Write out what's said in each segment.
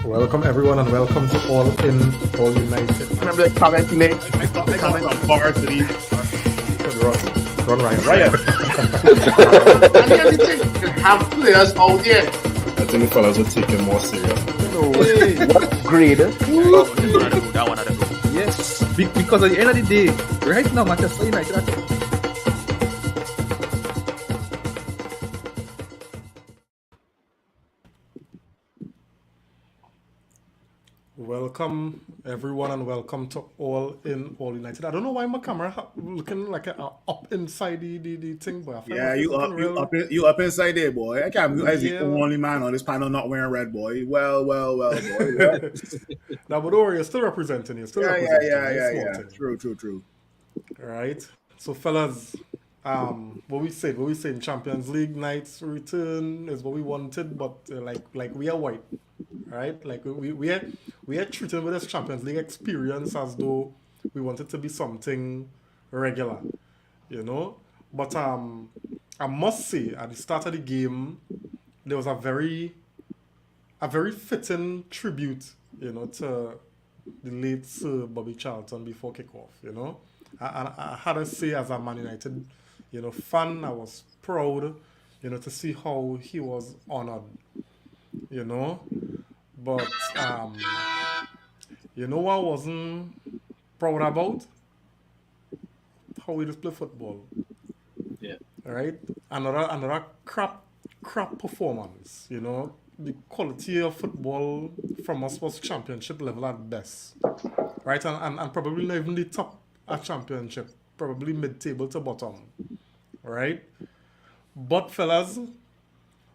Welcome everyone and welcome to All In, All United. Remember the comment he made? I got some bars to these. Run Ryan. Right. And the other thing, you have players out there. I think the fellas will take it more serious. What grade? That one. Yes, because at the end of the day, right now, Manchester United are Welcome everyone and welcome to All In, All United. I don't know why my camera looking like up inside the thing, but I feel Yeah, like it's looking real. you up inside there, boy. I can't believe Yeah. the only man on this panel not wearing red, boy. Well, boy. What? Now, but don't worry, you're still representing. You're still Yeah. representing. Small thing. True. All right. So, fellas, what we said, Champions League night's return is what we wanted, but like we are white, right? Like we are treated with this Champions League experience as though we want it to be something regular, you know. But I must say, at the start of the game, there was a very fitting tribute, you know, to the late Sir Bobby Charlton before kickoff, you know. I had to say, as a Man United, you know, fan, I was proud, you know, to see how he was honored, you know. But you know what I wasn't proud about? How we just play football. Yeah. All right. Another crap performance, you know. The quality of football from us was championship level at best, right? And probably not even the top at championship, probably mid-table to bottom, right? But fellas,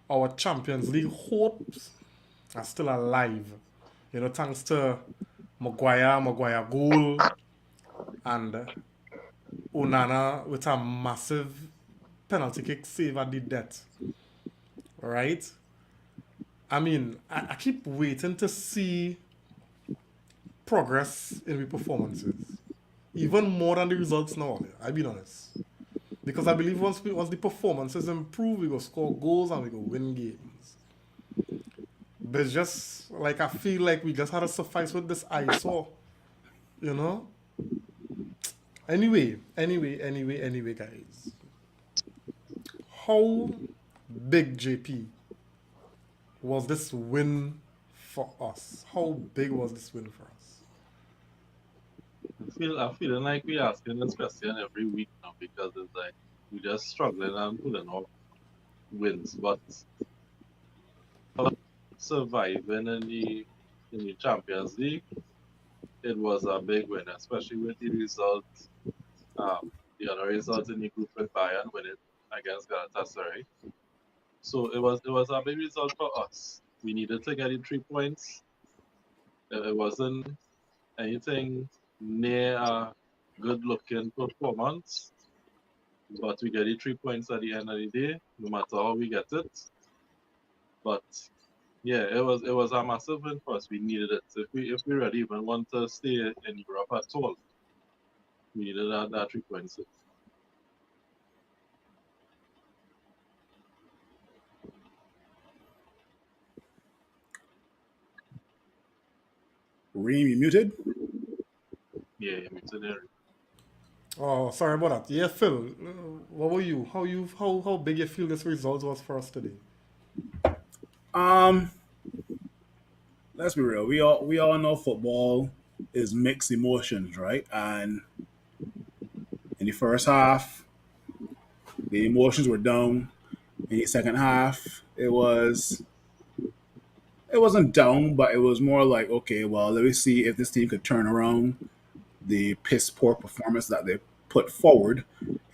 our Champions League hopes are still alive, you know, thanks to Maguire goal and Onana with a massive penalty kick save at the death, right? I mean, I keep waiting to see progress in the performances, even more than the results now. I'll be honest, because I believe once the performances improve, we go score goals and we go win games. But it's just like I feel like we just had to suffice with this ISO, you know. Anyway, guys, how big, JP, was this win for us? How big was this win for us? I'm feeling like we're asking this question every week now because it's like we're just struggling and pulling off wins, but surviving in the Champions League, it was a big win, especially with the result, the other result in the group with Bayern winning against Galatasaray. So it was a big result for us. We needed to get in 3 points. It wasn't anything near a good-looking performance, but we get the 3 points at the end of the day, no matter how we get it. But yeah, it was a massive win for us. We needed it. If we really even want to stay in Europe at all, we needed that 3 points. Reem, you muted? Yeah, it's an area. Oh, sorry about that. Yeah, Phil, what were you? How big you feel this result was for us today? Let's be real. We all know football is mixed emotions, right? And in the first half, the emotions were down. In the second half, it wasn't down, but it was more like, okay, well, let me see if this team could turn around the piss poor performance that they put forward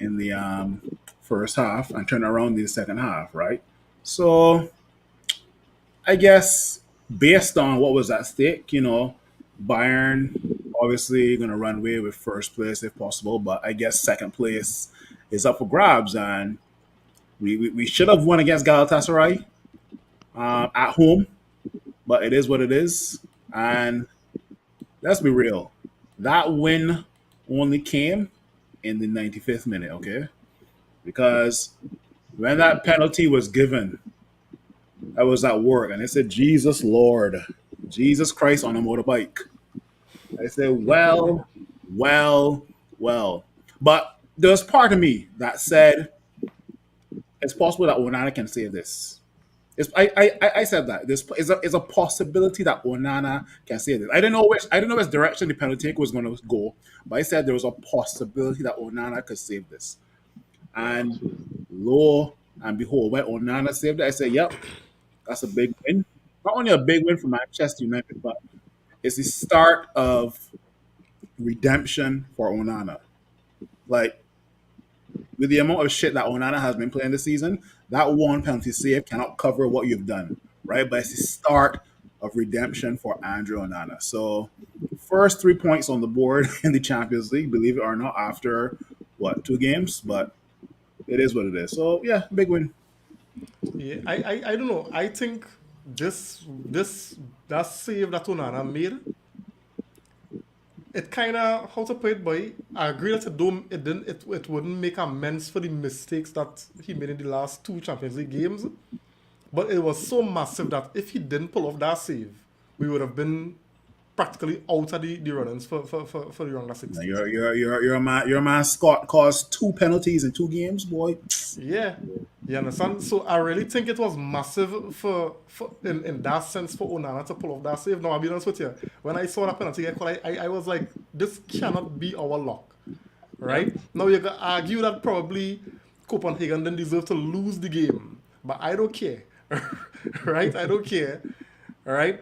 in the first half and turn around the second half, right? So I guess based on what was at stake, you know, Bayern obviously going to run away with first place if possible, but I guess second place is up for grabs, and we should have won against Galatasaray at home, but it is what it is. And let's be real, that win only came in the 95th minute, okay? Because when that penalty was given, I was at work and it said, Jesus Lord. Jesus Christ on a motorbike. I said, well, well, well. But there's part of me that said it's possible that Onana can save this. I said that there's is a possibility that Onana can save this. I don't know which direction the penalty take was going to go, but I said there was a possibility that Onana could save this. And lo and behold, when Onana saved it, I said, "Yep, that's a big win. Not only a big win for Manchester United, but it's the start of redemption for Onana. Like with the amount of shit that Onana has been playing this season, that one penalty save cannot cover what you've done, right? But it's the start of redemption for Andrew Onana. So, first 3 points on the board in the Champions League, believe it or not, after what 2 games, but it is what it is. So, yeah, big win. Yeah, I don't know. I think this that save that Onana made, it kind of how to put it, boy. I agree that it wouldn't make amends for the mistakes that he made in the last 2 Champions League games, but it was so massive that if he didn't pull off that save, we would have been practically out of the runnings for the round of 16. Your man Scott caused 2 penalties in 2 games, boy. Yeah, you understand? So I really think it was massive for in that sense for Onana to pull off that save. Now, I'll be honest with you. When I saw that penalty get called, I was like, this cannot be our luck. Right? Now, you can argue that probably Copenhagen didn't deserve to lose the game. But I don't care. Right? I don't care. Right?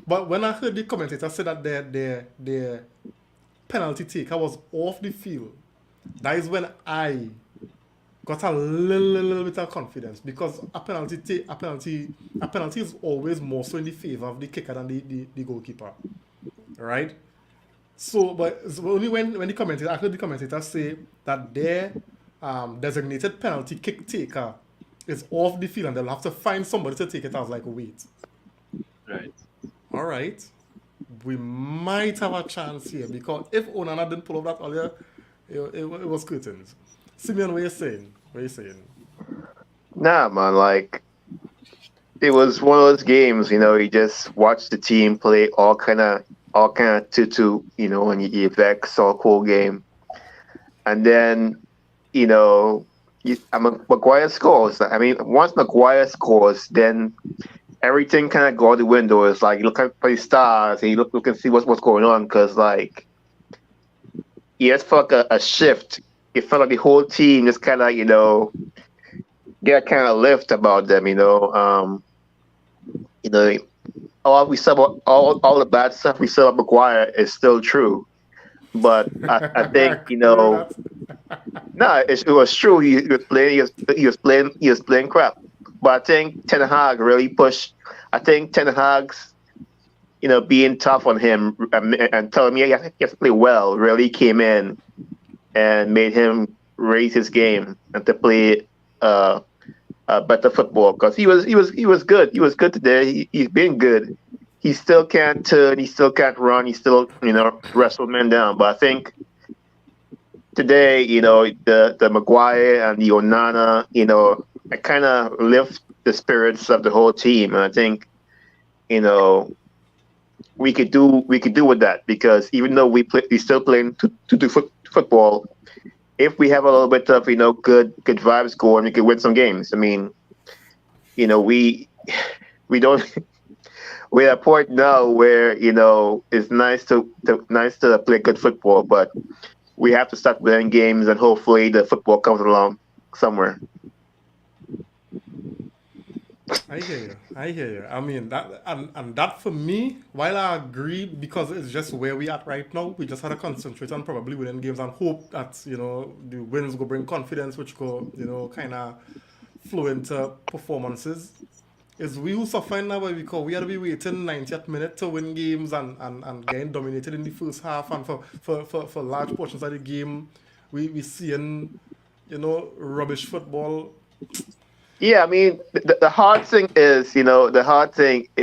But when I heard the commentator say that their penalty taker was off the field, that is when I got a little bit of confidence, because a penalty is always more so in the favor of the kicker than the goalkeeper, right? So, but it's only when the commentator, I heard the commentator say that their designated penalty kick taker is off the field and they'll have to find somebody to take it. I was like, wait, Right. all right, we might have a chance here, because if Onana didn't pull off that earlier, it was curtains. Simeon, what are you saying? What are you saying? Nah, man, like it was one of those games, you just watch the team play all kind of 2-2, when you vex all cool game. And then, Maguire scores. I mean, once Maguire scores, then everything kind of go out the window. It's like you look at the stars and you look and see what's going on, because like it felt like a shift. It felt like the whole team just kind of get kind of lift about them. All we said about all the bad stuff we said about Maguire is still true, but I think it was true. He was playing crap. But I think Ten Hag really pushed. I think Ten Hag's, being tough on him and telling me he has to play well really came in and made him raise his game and to play better football, because he was good. He was good today. He's been good. He still can't turn. He still can't run. He still wrestle men down. But I think today, the Maguire and the Onana, I kind of lift the spirits of the whole team, and I think, we could do with that, because even though we still playing to do football, if we have a little bit of good vibes going, we could win some games. I mean, we don't. We're at a point now where it's nice to play good football, but we have to start winning games, and hopefully the football comes along somewhere. I hear you. I mean, that and that for me, while I agree, because it's just where we at right now, we just had to concentrate on probably winning games and hope that the wins will bring confidence, which go kind of flow into performances. Is we who suffer now, because we had to be waiting 90th minute to win games and getting dominated in the first half, and for large portions of the game we seeing rubbish football. Yeah, I mean, the hard thing is, it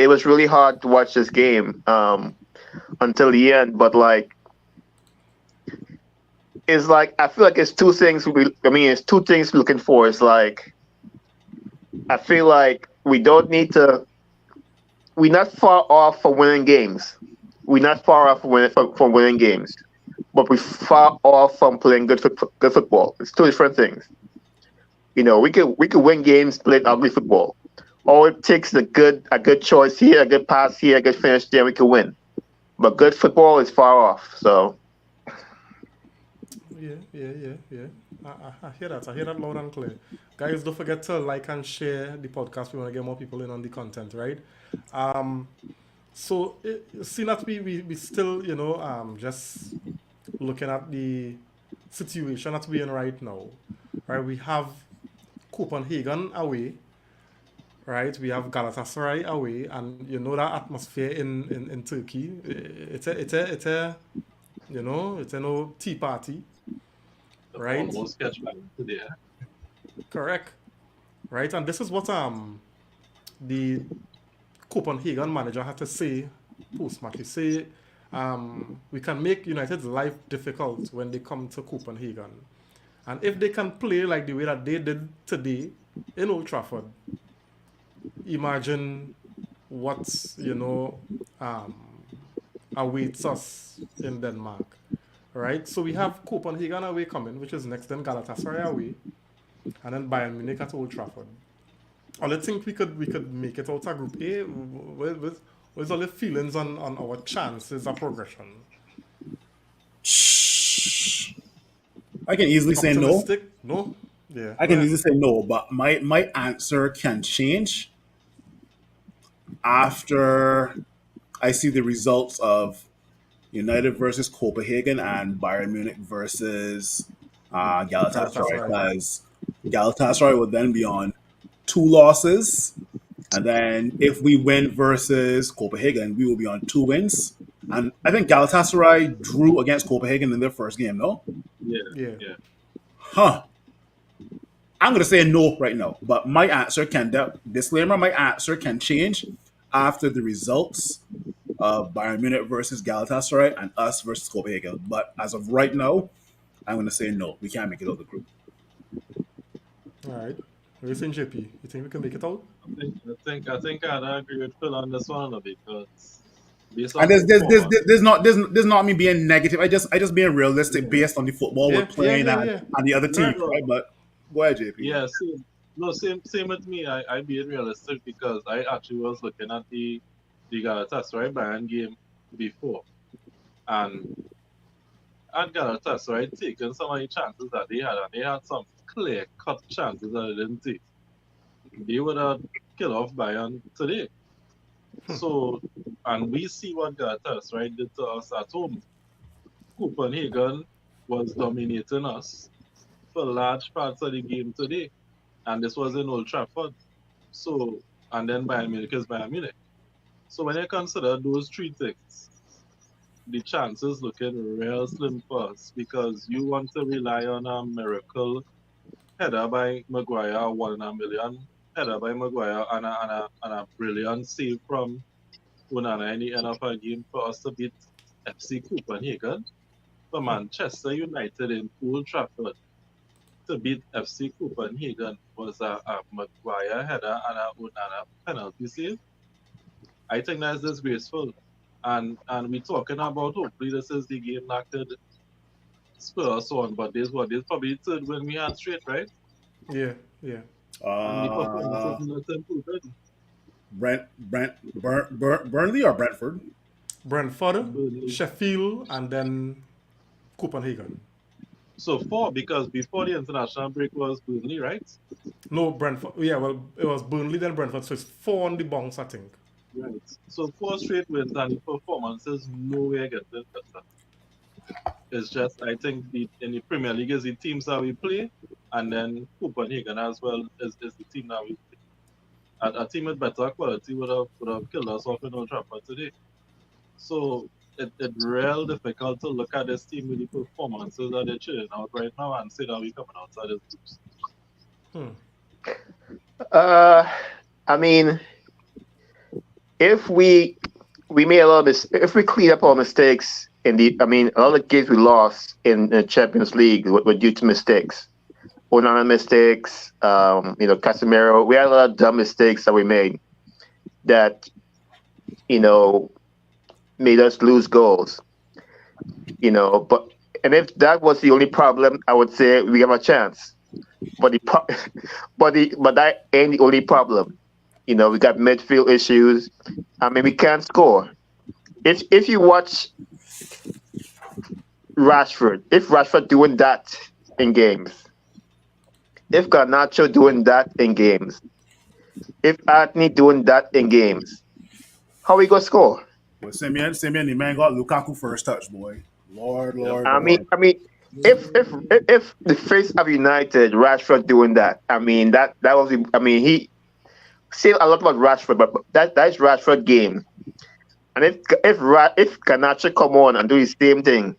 was really hard to watch this game until the end. But, it's like, I feel like it's two things. It's two things we're looking for. It's like, I feel like we don't need to we're not far off for winning games. We're not far off from winning games, but we're far off from playing good football. It's two different things. We could win games playing ugly football. All it takes is a good choice here, a good pass here, a good finish there, we could win. But good football is far off. So Yeah. I hear that. I hear that loud and clear. Guys, don't forget to like and share the podcast. We want to get more people in on the content, right? So, seeing that we still, just looking at the situation that we're in right now, right? We have Copenhagen away, right? We have Galatasaray away, and you know that atmosphere in Turkey. It's a it's a no tea party, right? Almost catch back today. Correct, right? And this is what the Copenhagen manager had to say post-match. He say, we can make United's life difficult when they come to Copenhagen. And if they can play like the way that they did today in Old Trafford, imagine what, awaits us in Denmark. Right? So we have Copenhagen away coming, which is next, then Galatasaray away, and then Bayern Munich at Old Trafford. I think we could make it out of Group A. What's all the feelings on our chances of progression? I can easily say no. Optimistic? No? Yeah. I can easily say no, but my answer can change after I see the results of United versus Copenhagen and Bayern Munich versus Galatasaray. Because Galatasaray would then be on 2 losses, and then if we win versus Copenhagen, we will be on 2 wins. And I think Galatasaray drew against Copenhagen in their first game, no? Yeah. Huh. I'm going to say no right now, but my answer disclaimer, my answer can change after the results of Bayern Munich versus Galatasaray and us versus Copenhagen. But as of right now, I'm going to say no. We can't make it out of the group. All right. What are you saying, JP? You think we can make it out? I think I'd agree with Phil on this one because and there's not me being negative. I just being realistic based on the football we're playing and the other teams, right? But go ahead, JP. Yeah, same with me. I being realistic because I actually was looking at the Galatasaray Bayern game before, and at Galatasaray taking some of the chances that they had, and they had some clear-cut chances that they didn't take. They would have killed off Bayern today. So, and we see what Galatasaray did to us at home. Copenhagen was dominating us for large parts of the game today, and this was in Old Trafford. So, and then Bayern Munich is Bayern Munich. So when you consider those 3 things, the chances looking real slim for us because you want to rely on a miracle header by Maguire, 1 in a million header by Maguire, and a brilliant save from Onana in the end of a game for us to beat FC Copenhagen. For Manchester United in Old Trafford to beat FC Copenhagen was a Maguire header and a Onana penalty save. I think that's disgraceful. And we're talking about hopefully this is the game that could spur us on, but this probably the 3rd win we had straight, right? Yeah. Burnley or Brentford? Brentford, Sheffield, and then Copenhagen. So 4, because before the international break was Burnley, right? No, Brentford. Yeah, well, it was Burnley, then Brentford. So it's 4 on the bounce, I think. Right. So 4 straight wins and the performance is nowhere getting better. It's just, I think, in the Premier League is the teams that we play, and then Copenhagen as well is the team that we play. A team with better quality would have killed us off in Old Trafford today. So it's real difficult to look at this team with the performances that they're chilling out right now and say that we're coming outside this groups. I mean, if we made a lot of if we clean up our mistakes a lot of games we lost in the Champions League were due to mistakes. Onana mistakes, Casemiro. We had a lot of dumb mistakes that we made that you know, made us lose goals. But and if that was the only problem, I would say we have a chance. But but that ain't the only problem. We got midfield issues. I mean, we can't score. If you watch Rashford, if Rashford doing that in games, if Garnacho doing that in games, if Anthony doing that in games, how we gonna score? But Simeon, the man got Lukaku first touch, boy. Lord, Yep. Lord, I mean, Lord. I mean, if the face of United, Rashford doing that, I mean that was, I mean, he say a lot about Rashford, but that's Rashford game. And if Garnacho come on and do the same thing,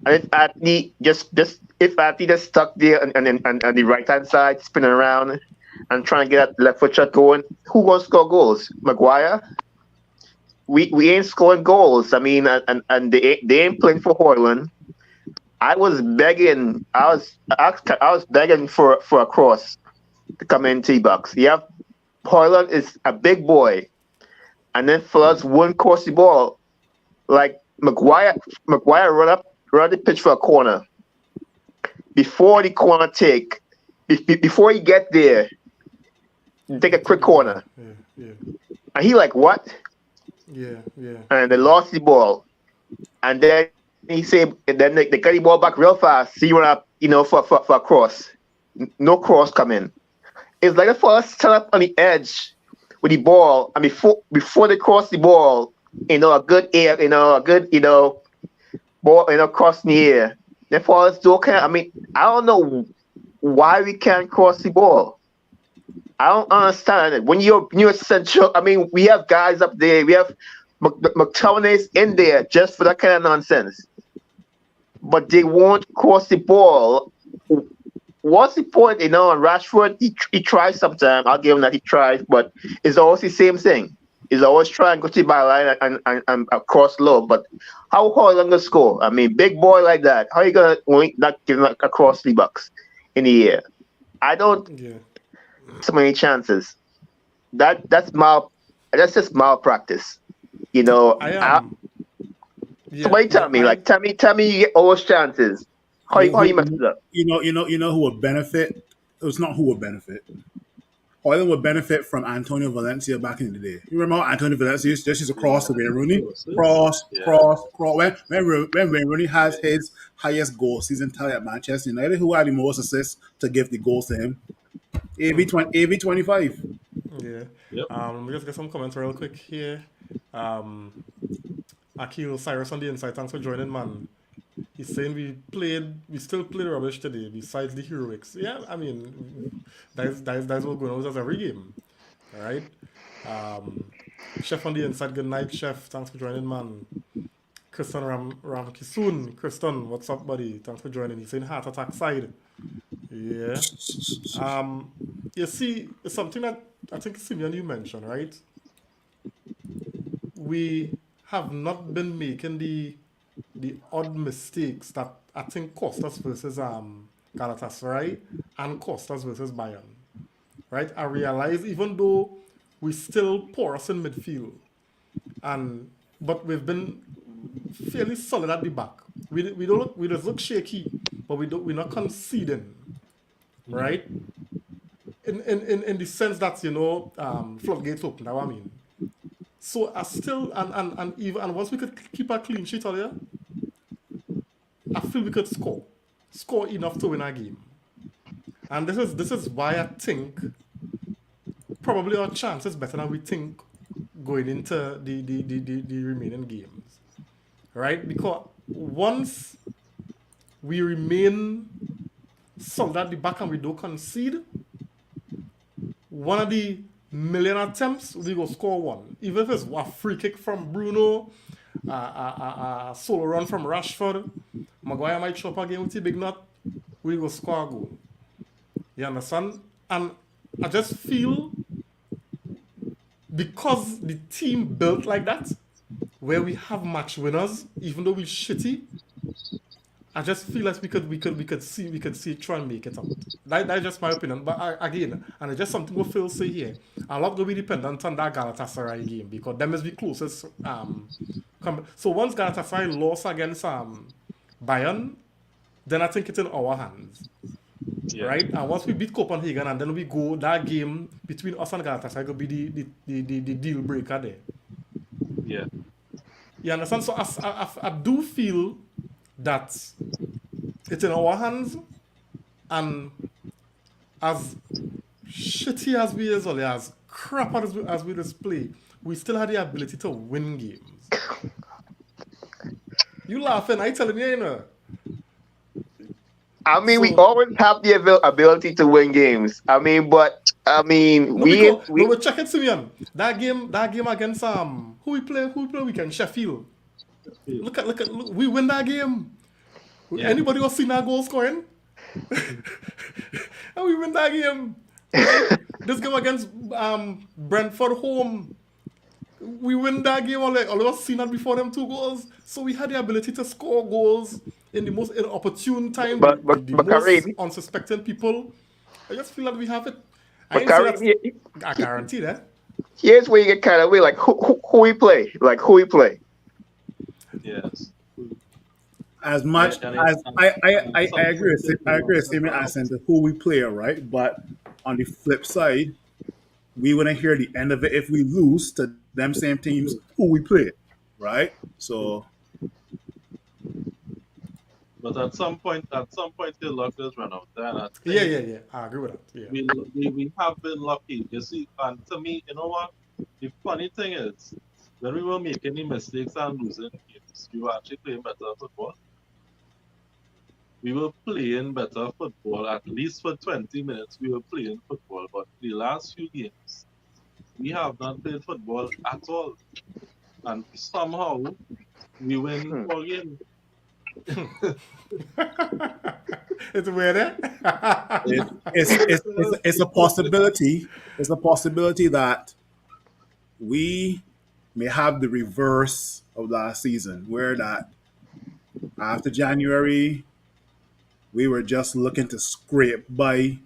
and if Anthony just stuck there and the right hand side spinning around and trying to get that left foot shot going, who gonna score goals? Maguire? We ain't scoring goals. I mean, and they ain't playing for Hoyland. I was begging. I was begging for a cross to come in T-box. Yeah, Hoyland is a big boy, and then Floods wouldn't cross the ball. Like Maguire run the pitch for a corner. Before the corner before he get there, take a quick corner, Yeah. and he like what? Yeah. And they lost the ball, and then he said, and then they got the ball back real fast. See, you run up, for a cross. No cross coming. It's like the first set up on the edge with the ball, and before they cross the ball, a good air, a good, ball, cross in the air. Therefore, it's okay. I mean, I don't know why we can't cross the ball. I don't understand it. When you're central, I mean, we have guys up there. We have McTominay's in there just for that kind of nonsense. But they won't cross the ball. What's the point? And Rashford, he tries sometimes. I'll give him that he tries, but it's always the same thing. He's always trying to go to the byline and cross low. But how Hoyland gonna score? I mean, big boy like that. How you gonna not give him across the box in the air? I don't. Yeah. So many chances. That's just malpractice. I am. Somebody tell me, tell me you get all those chances. How you mess it up? You know who would benefit? It's not who would benefit. Hoyland would benefit from Antonio Valencia back in the day. You remember how Antonio Valencia used to cross to Wayne Rooney? Cross. When Wayne Rooney has his highest goal season tally at Manchester United, who had the most assists to give the goals to him? AV25. Yeah. Yep. Let me just get some comments real quick here. Akil Cyrus on the inside, thanks for joining, man. He's saying we still played rubbish today, besides the heroics. Yeah, I mean, that's what going on with us every game. Alright? Chef on the inside, good night, Chef. Thanks for joining, man. Kristen Ramkisoon. Kristen, what's up, buddy? Thanks for joining. He's saying heart attack side. Yeah. You see, it's something that I think Simeon you mentioned, right? We have not been making the odd mistakes that I think cost us versus Galatasaray and cost us versus Bayern. Right? I realize even though we still porous in midfield, but we've been fairly solid at the back. We just look shaky, but we're not conceding. Right? In the sense that floodgates open, that's what I mean. So I still and once we could keep a clean sheet earlier, I feel we could score enough to win a game. And this is why I think probably our chance is better than we think going into the remaining games, right? Because once we remain solid at the back and we don't concede, one of the million attempts, we go score one. Even if it's a free kick from Bruno, a solo run from Rashford, Maguire might show up again with a big nut, we go score a goal. You understand? And I just feel because the team built like that, where we have match winners, even though we're shitty, I just feel like we could see try and make it out. That's just my opinion. But again, and it's just something what Phil say here. a lot will be dependent on that Galatasaray game because them is the closest. So once Galatasaray lost against Bayern, then I think it's in our hands. Yeah. Right? And once we beat Copenhagen and then we go, that game between us and Galatasaray will be the deal breaker there. Yeah. You understand? So I do feel that it's in our hands, and as shitty as we is, or as crap as we display, we still had the ability to win games. You laughing? I telling you, I mean, we So- always have the ability to win games. I mean, we check it, Simeon. That game against who we play weekend, Sheffield. Look, we win that game. Yeah. Anybody else seen that goal scoring? And we win that game. Right? This game against Brentford home. We win that game. All of us seen that before them 2 goals. So we had the ability to score goals in the most inopportune time. But the most Karim- unsuspecting people. I just feel that we have it. But I ain't say Karim, that's- I guarantee that. here's where you get kind of weird. Like who we play? Like who we play? Yes. As much And as I some agree with people I agree with Simon about- as in who we play, right? But on the flip side, we wouldn't hear the end of it if we lose to them same teams who we play, right? So But at some point, your luck does run out. And I think Yeah. I agree with that. Yeah. we have been lucky. You see, and to me, you know what? The funny thing is, when we were making the mistakes and losing games, we were actually playing better football. We were playing better football, at least for 20 minutes. We were playing football, but the last few games, we have not played football at all. And somehow, we win 4 games. It's weird, eh? it's a possibility. It's a possibility that we may have the reverse of last season, where that after January we were just looking to scrape by,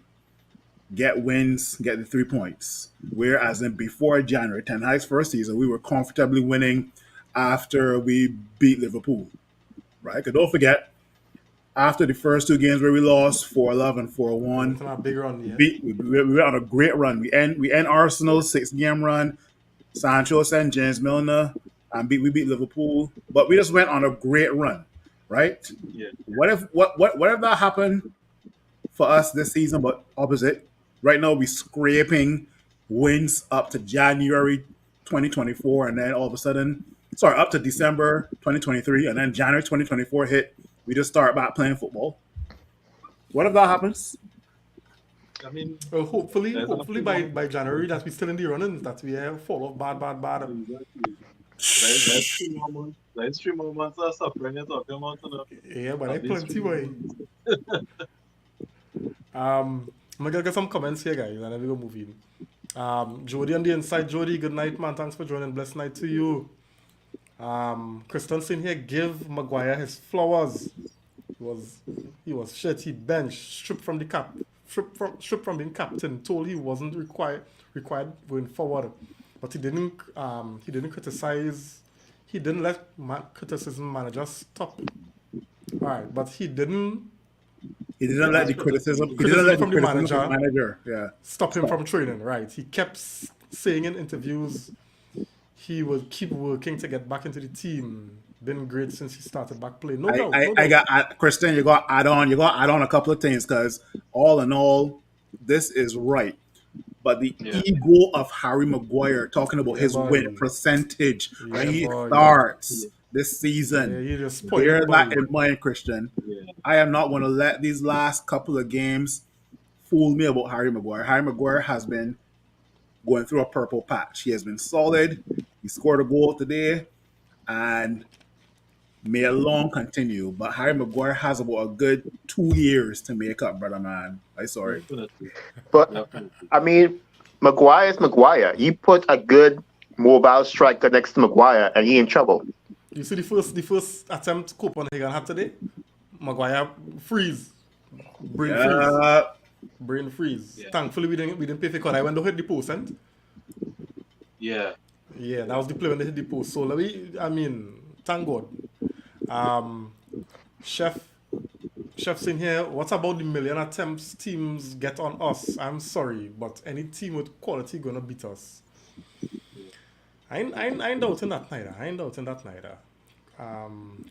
get wins, get the 3 points. Whereas in before January, Ten Hag's first season, we were comfortably winning after we beat Liverpool, right? Because don't forget, after the first 2 games where we lost 4-11 and 4-1, It's not a big run, yeah. we went on a great run. We end Arsenal's 6-game run. Sancho and James Milner, and we beat Liverpool, but we just went on a great run, right? Yeah. What if that happened for us this season, but opposite? Right now, we scraping wins up to January 2024, and then all of a sudden, up to December 2023, and then January 2024 hit. We just start back playing football. What if that happens? I mean, Well, hopefully There's by January that we still in the running, that we fall off bad. there's 3 more months. There's 3 more months of suffering you're talking about. Yeah, but I At least plenty 3 more way. months. I'm gonna get some comments here, guys, and then we go moving. Jody on the inside, Jody, good night, man. Thanks for joining. Blessed night to you. Christensen here, give Maguire his flowers. He was shit. He benched, stripped from the cap, stripped from being captain. Told he wasn't required going forward, but he didn't criticize. He didn't let criticism managers stop. All right, but he didn't He didn't let the criticism. He Criticism didn't let the from the criticism from the manager. Yeah. stop him from training. Right, he kept saying in interviews he would keep working to get back into the team. Been great since he started back playing. No doubt. I got Christian. You got to add on a couple of things, because all in all, this is right. But the ego of Harry Maguire talking about his boy. win percentage when he boy, starts this season, Yeah, he just bear spoiled that boy. in mind, Christian. Yeah. I am not going to let these last couple of games fool me about Harry Maguire. Harry Maguire has been going through a purple patch. He has been solid. He scored a goal today, and may it long continue. But Harry Maguire has about a good 2 years to make up, brother man. I'm sorry. Definitely. But Definitely. I mean, Maguire's Maguire. You put a good mobile striker next to Maguire, and he in trouble. You see the first attempt Copenhagen had today? Maguire freeze. Brain freeze. Yeah. Brain freeze. Yeah. Thankfully we didn't pay for card. I went to hit the post, and Yeah. Yeah, that was the play when they hit the post. So let me, I mean, thank God. Um, Chef, Chef's in here. What about the million attempts teams get on us? I'm sorry, but any team with quality gonna beat us. I ain't doubting that neither. I ain't doubting that neither.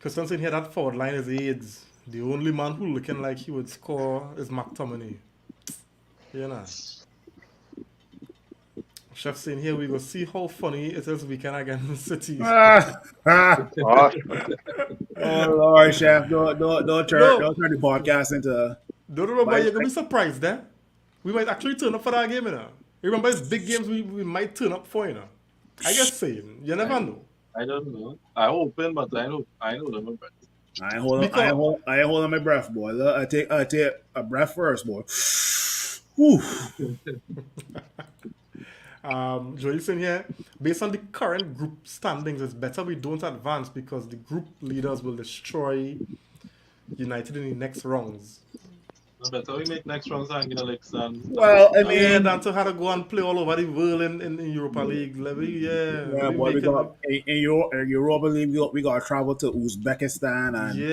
Christian's in here. That forward line is AIDS. The only man who looking like he would score is McTominay. You know. Chef's in here. We go see how funny it is weekend against City. Oh Oh, Lord, chef, don't No, turn the podcast into don't remember. Bible. You're gonna be surprised, eh? We might actually turn up for that game, you know. You remember it's big games we might turn up for, you know. I guess saying you I never know I don't know. I open, but I know them. But because I ain't holding my breath, boy. Look, I take a breath first, boy. Whew. Joey's in here. Based on the current group standings, it's better we don't advance because the group leaders will destroy United in the next rounds. no better we make next rounds and Alex and Well, I Yeah, mean, than to have to go and play all over the world in Europa League. Let yeah, me boy, we make it. got in Europa League, we got to travel to Uzbekistan and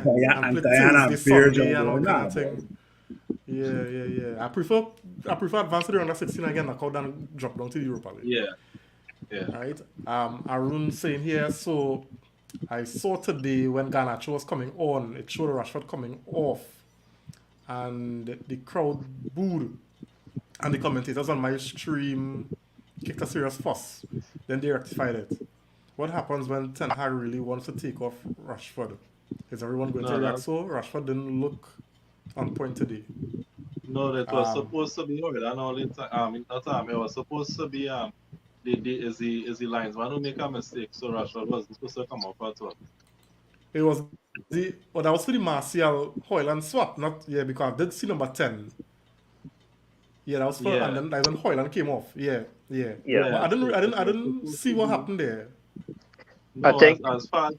Yeah, and play Guyana Thursday, and Sunday, Belgium, and boy. all kind Nah, of boy. thing. Yeah. I prefer advance to the under 16 again, knock out and drop down to the Europa League. yeah. Right? Arun saying here, so I saw today when Garnacho was coming on, it showed Rashford coming off, and the crowd booed, and the commentators on my stream kicked a serious fuss. Then they rectified it. What happens when Ten Hag really wants to take off Rashford? Is everyone going to No, react that so? Rashford didn't look on point today. no, that was Um, supposed to be heard. And all the time, in that time, it was supposed to be the linesman who make a mistake. So Rashford wasn't supposed to come up at all. it was that was for the Martial Hoyland swap, not yeah, because I did see number 10. Yeah, that was for, and Yeah, then that's when Hoyland came off. Yeah. yeah. But yeah. So it I was didn't supposed see to what be. happened there. I No, think as far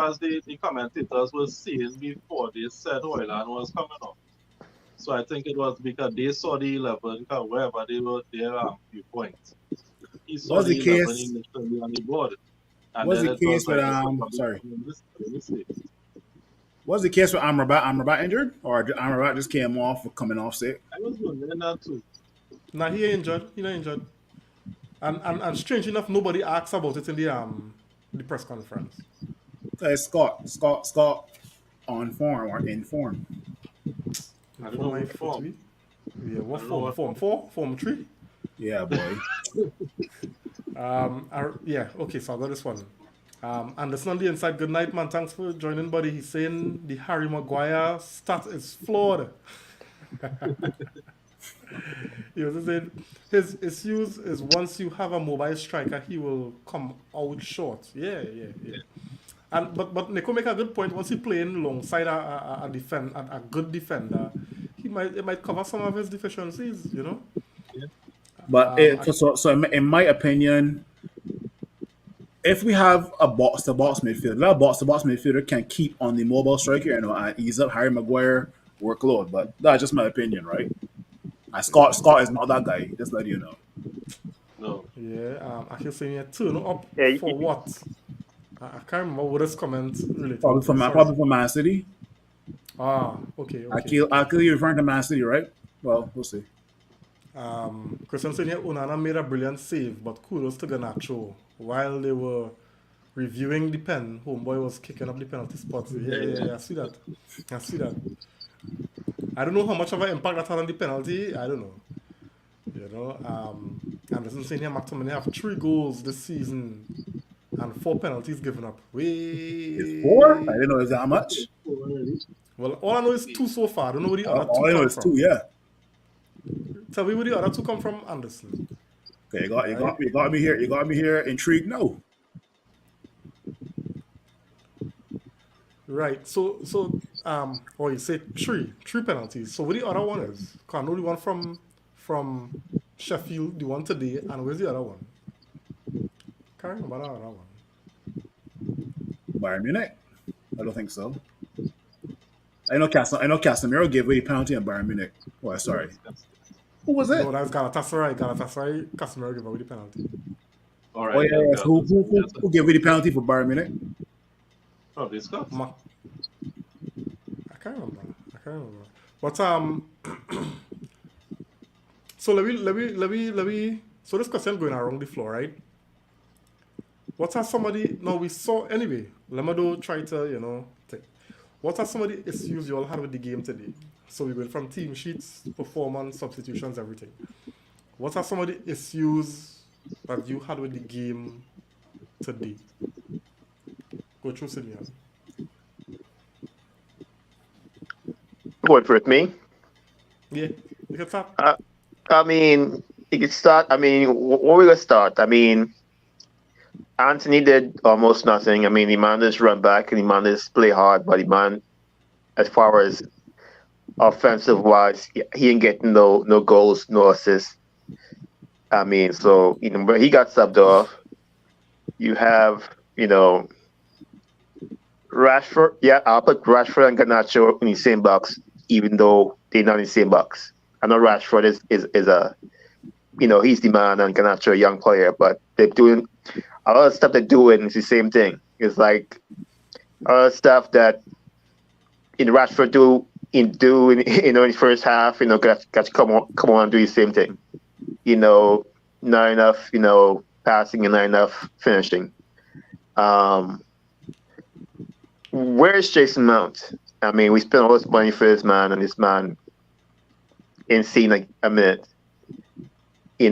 as the commentators were saying before, they said Hoyland was coming up. So I think it was because they saw the 11, because wherever they were there viewpoint. He saw What's the the 11 case? initially on the board. And What's then the it was case with like, this was probably sorry? a mistake. What's the case with Amrabat? Amrabat injured, or Amrabat just came off for coming off sick? I was wondering that too. Nah, he ain't injured. He not injured. And strange enough, nobody asked about it in the press conference. Scott on form or in form. I don't For know my what foot, form. we. Yeah, I what don't know form? what Form form. 4? Form 3? Yeah, boy. Yeah, okay, so I got this one. Anderson on the inside, good night, man. Thanks for joining, buddy. He's saying the Harry Maguire stat is flawed. He was saying his issues is once you have a mobile striker, he will come out short. Yeah. And but Nico make a good point. Once he playing alongside a good defender, it might cover some of his deficiencies. You know. Yeah. But I, in my opinion, if we have a box to box midfielder, that box to box midfielder can keep on the mobile striker, and ease up Harry Maguire workload. But that's just my opinion, right? Scott is not that guy. Just let you know. No. yeah. Actually saying here, turn up yeah, for what? I can't remember what this comment relating Probably to. Sorry. from Man City. Okay. Akil, you referring to Man City, right? Well, we'll see. Christian saying here, Onana made a brilliant save, but kudos to Garnacho. While they were reviewing the pen, homeboy was kicking up the penalty spot. Yeah. I see that. I don't know how much of an impact that had on the penalty. I don't know. You know, Anderson saying here, McTominay have 3 goals this season and 4 penalties given up. It's four. I Way. didn't know it was that much. Well, all I know is 2 so far. I don't know where the other 2 All I know come is two. from. Yeah. Tell me where the other 2 come from, Anderson. Okay, Right? you got me here. You got me here intrigued. No. Right. So you say 3 penalties. So where the other one is? 'Cause I know the one from Sheffield, the one today, and where's the other one? Can't remember the other one. Bayern Munich. I don't think so. I know Casemiro gave away the penalty in Bayern Munich. Oh, sorry. Who was it? No, that's Galatasaray. Galatasaray, Casemiro gave away the penalty. All Oh right, yeah, yes, yeah. So who gave me the penalty for Bayern Munich? probably Scott. I can't remember. But so let me. So this question going around the floor, right? What are somebody? No, we saw anyway. Lemado try to take. What are some of the issues you all had with the game today? So we went from team sheets, performance, substitutions, everything. What are some of the issues that you had with the game today? Go through Simeon. Going for it, me. Yeah, you can start. I mean, you can start. I mean, where we gonna start? I mean, Anthony did almost nothing. I mean, the man just run back and the man just play hard, but the man, as far as offensive wise, he ain't getting no goals, no assists. I mean, so but he got subbed off. You have Rashford. Yeah, I'll put Rashford and Garnacho in the same box, even though they're not in the same box. I know Rashford is a he's the man and Garnacho a young player, but they're doing a lot of stuff they're doing is the same thing. It's like a lot of stuff that Rashford do in the first half. Got to come on and do the same thing. Not enough passing and not enough finishing. Where's Jason Mount? I mean, we spent all this money for this man, and this man ain't seen like a minute. He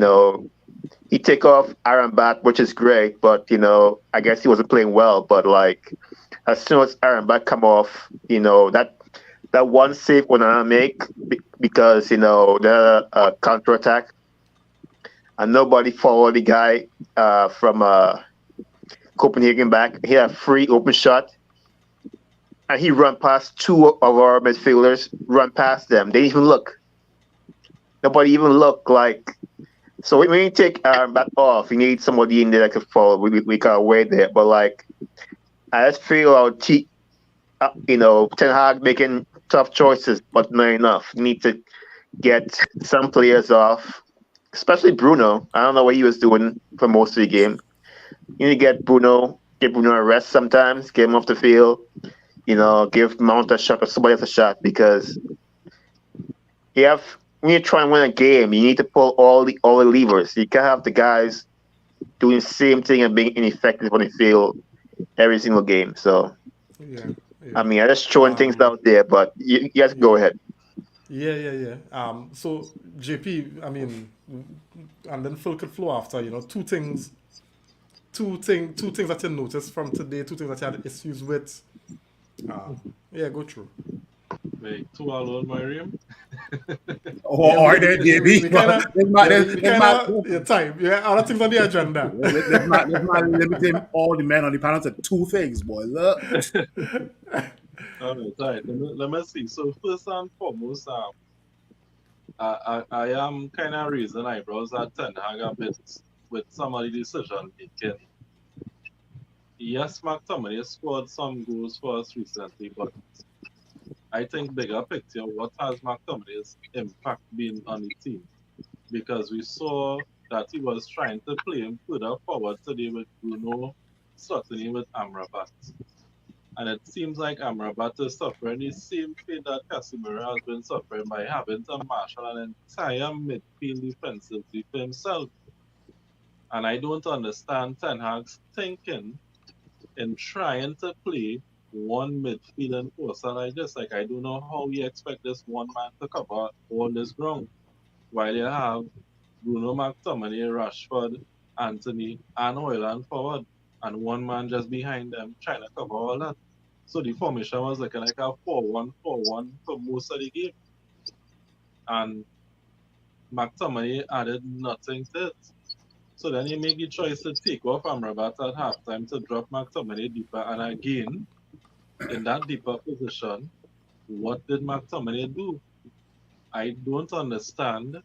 take off Aaron Bat, which is great, but I guess he wasn't playing well. But like, as soon as Aaron Bat come off, that one save when I make because the counter attack, and nobody followed the guy from Copenhagen back. He had a free open shot, and he run past two of our midfielders, run past them. They didn't even look. Nobody even looked like. So when you take back off, you need somebody in there that could follow. We got away there, but like I just feel Ten Hag making tough choices, but not enough. You need to get some players off, especially Bruno. I don't know what he was doing for most of the game. You need to get Bruno a rest sometimes, get him off the field. Give Mount a shot or somebody else a shot because when you try and win a game, you need to pull all the levers. You can't have the guys doing the same thing and being ineffective on the field every single game. So, Yeah. I mean, I'm just throwing things out there, but you guys go ahead. Yeah. So JP, I mean, and then Phil could flow after. Two things that you noticed from today. Two things that you had issues with. Go through. Wait, 2 alone, Miriam. Or there, JB. We kind of time. Yeah, other things on the agenda. Let me tell all the men on the panel said two things, boy. Look. All right. Let me see. So first and foremost, I am kind of raising eyebrows at Ten Hag a bit with some of the decision making. Yes, McTominay scored some goals for us recently, but I think bigger picture, what has McTominay's impact been on the team? Because we saw that he was trying to play him further forward today with Bruno, certainly with Amrabat. And it seems like Amrabat is suffering the same fate that Casemiro has been suffering by having to marshal an entire midfield defensively for himself. And I don't understand Ten Hag's thinking in trying to play one midfield enforcer like this. Like, I don't know how you expect this one man to cover all this ground while you have Bruno McTominay, Rashford, Anthony, and Højlund forward, and one man just behind them trying to cover all that. So the formation was looking like a 4-1-4-1 for most of the game. And McTominay added nothing to it. So then you make the choice to take off Amrabat at halftime to drop McTominay deeper. And again, in that deeper position, what did McTominay do? I don't understand.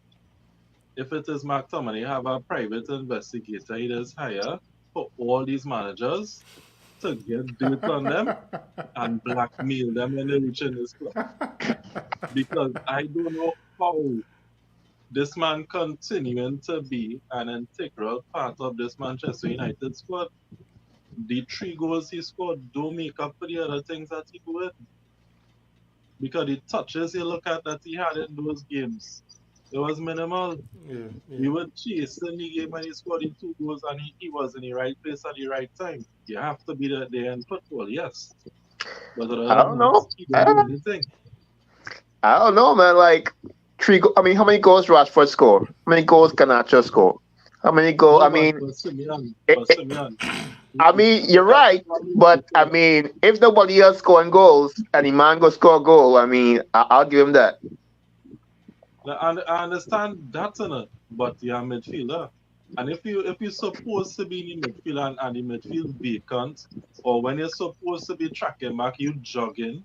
If it is McTominay have a private investigator he does hire for all these managers to get dirt on them and blackmail them when they reach in this club. Because I don't know how this man continuing to be an integral part of this Manchester United squad. The 3 goals he scored don't make up for the other things that he doing. Because the touches you look at that he had in those games, it was minimal. Yeah, We yeah. were chasing the game when he scored the 2 goals and he was in the right place at the right time. You have to be there in football, yes. But other I don't than that, know. he didn't do anything. I don't know, man. Like I mean, how many goals Rashford score? How many goals Garnacho score? How many goals? No, I mean, but Simeon, it, but it, Simeon. I mean, you're right, but I mean, if nobody else scoring goals and the man go score a goal, I mean, I'll give him that. I understand that's in it, but you're a midfielder. And if you're supposed to be in the midfield and the midfield vacant, or when you're supposed to be tracking back, you jogging,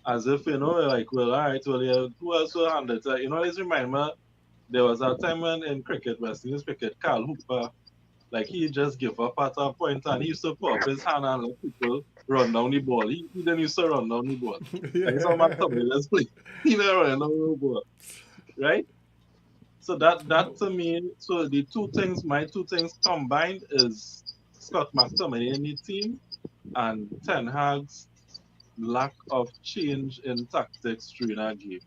as if like, well, all right, well, yeah, who else will handle it? This remind me, there was a time when in cricket, West Indies cricket, Carl Hooper, like he just give up at a point and he used to put up his hand and let people run down the ball. He didn't used to run down the ball. Like some McTominay, let's play. He never run down the ball. Right? So that to me, so my 2 things combined is Scott McTominay in the team and Ten Hag's lack of change in tactics during a game.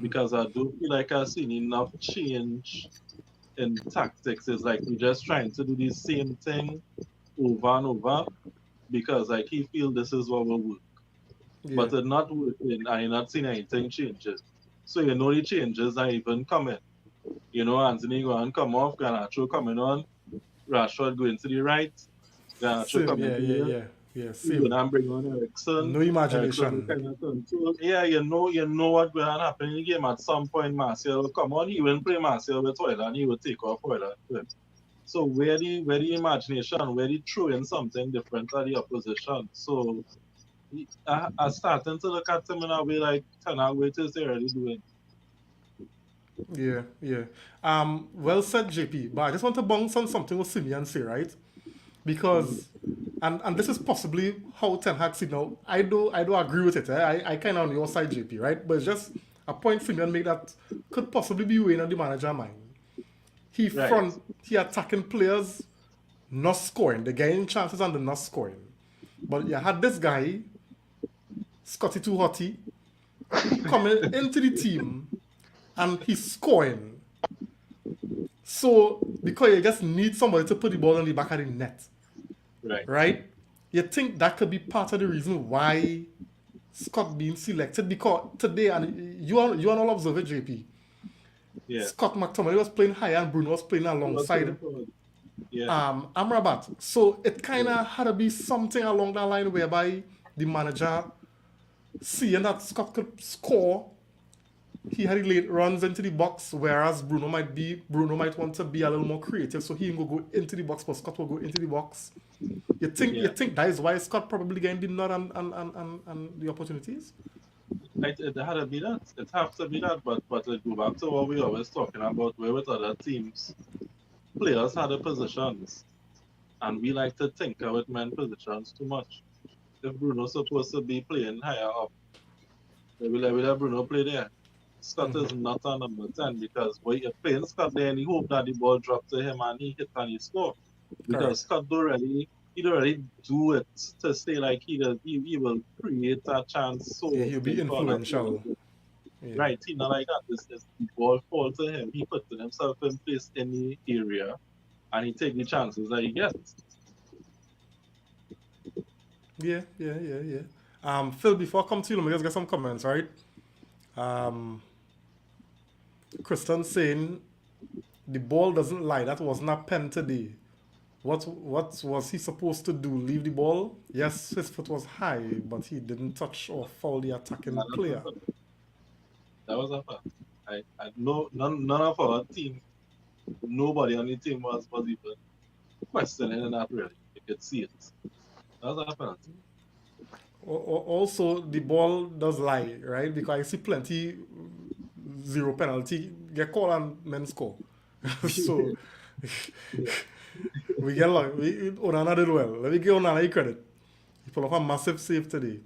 Because I do feel like I've seen enough change in tactics. It's like we're just trying to do the same thing over and over because like he feel this is what will work. Yeah. But it's not working and you're not seeing anything changes. So the changes are even coming. Anthony going come off, Garnacho coming on, Rashford going to the right, Garnacho Same, coming yeah, to yeah, the left. yeah. Yeah, You're same. gonna bring on Ericsson. No imagination. Kind of control. Yeah, you know what's going to happen in the game. At some point, Martial will come on. He will play Martial with Hoyland and he will take off Hoyland. So where the imagination, where they throw in something different at the opposition. So I starting to look at him in a way like Ten Hag, what is he already doing? Yeah, yeah. Well said, JP. But I just want to bounce on something what Simeon say, right? Because and this is possibly how Ten Hag see now. I do agree with it. I kind of on your side, JP, right? But it's just a point Simeon made that could possibly be weighing on the manager mind. He attacking players, not scoring. They're getting chances and they're not scoring. But you had this guy, Scotty Too Hotty, coming into the team and he's scoring. So, because you just need somebody to put the ball on the back of the net. Right? You think that could be part of the reason why Scott being selected? Because today, and you all observe it, JP. Yeah. Scott McTominay was playing higher and Bruno was playing alongside Amrabat. So it kind of had to be something along that line whereby the manager, seeing that Scott could score, he had late runs into the box, whereas Bruno might want to be a little more creative, so he will go into the box, but Scott will go into the box. You think that is why Scott probably getting the nod and the opportunities? It had to be that. It have to be that, but it go back to what we always talking about, where with other teams, players had the positions, and we like to think about men positions too much. If Bruno's supposed to be playing higher up, we let Bruno play there. Scott is not a number 10 because when you're playing Scott there and you hope that the ball dropped to him and he hit and he score. Because Scott don't really do it to say like he will create a chance. So he'll be influential. Yeah. Right, he not like that. The ball fall to him. He put himself in place in the area and he take the chances that he gets. Yeah. Phil, before I come to you, let me just get some comments, right? Kristen saying the ball doesn't lie. That was not pen today. What was he supposed to do? Leave the ball? Yes, his foot was high, but he didn't touch or foul the attacking player. That was a fact. None of our team, nobody on the team was even questioning that really. You could see it. That was a fact. Also, the ball does lie, right? Because I see plenty zero penalty get called and men score. So we get lucky. Onana did well. Let me give Onana credit. He pulled off a massive save today.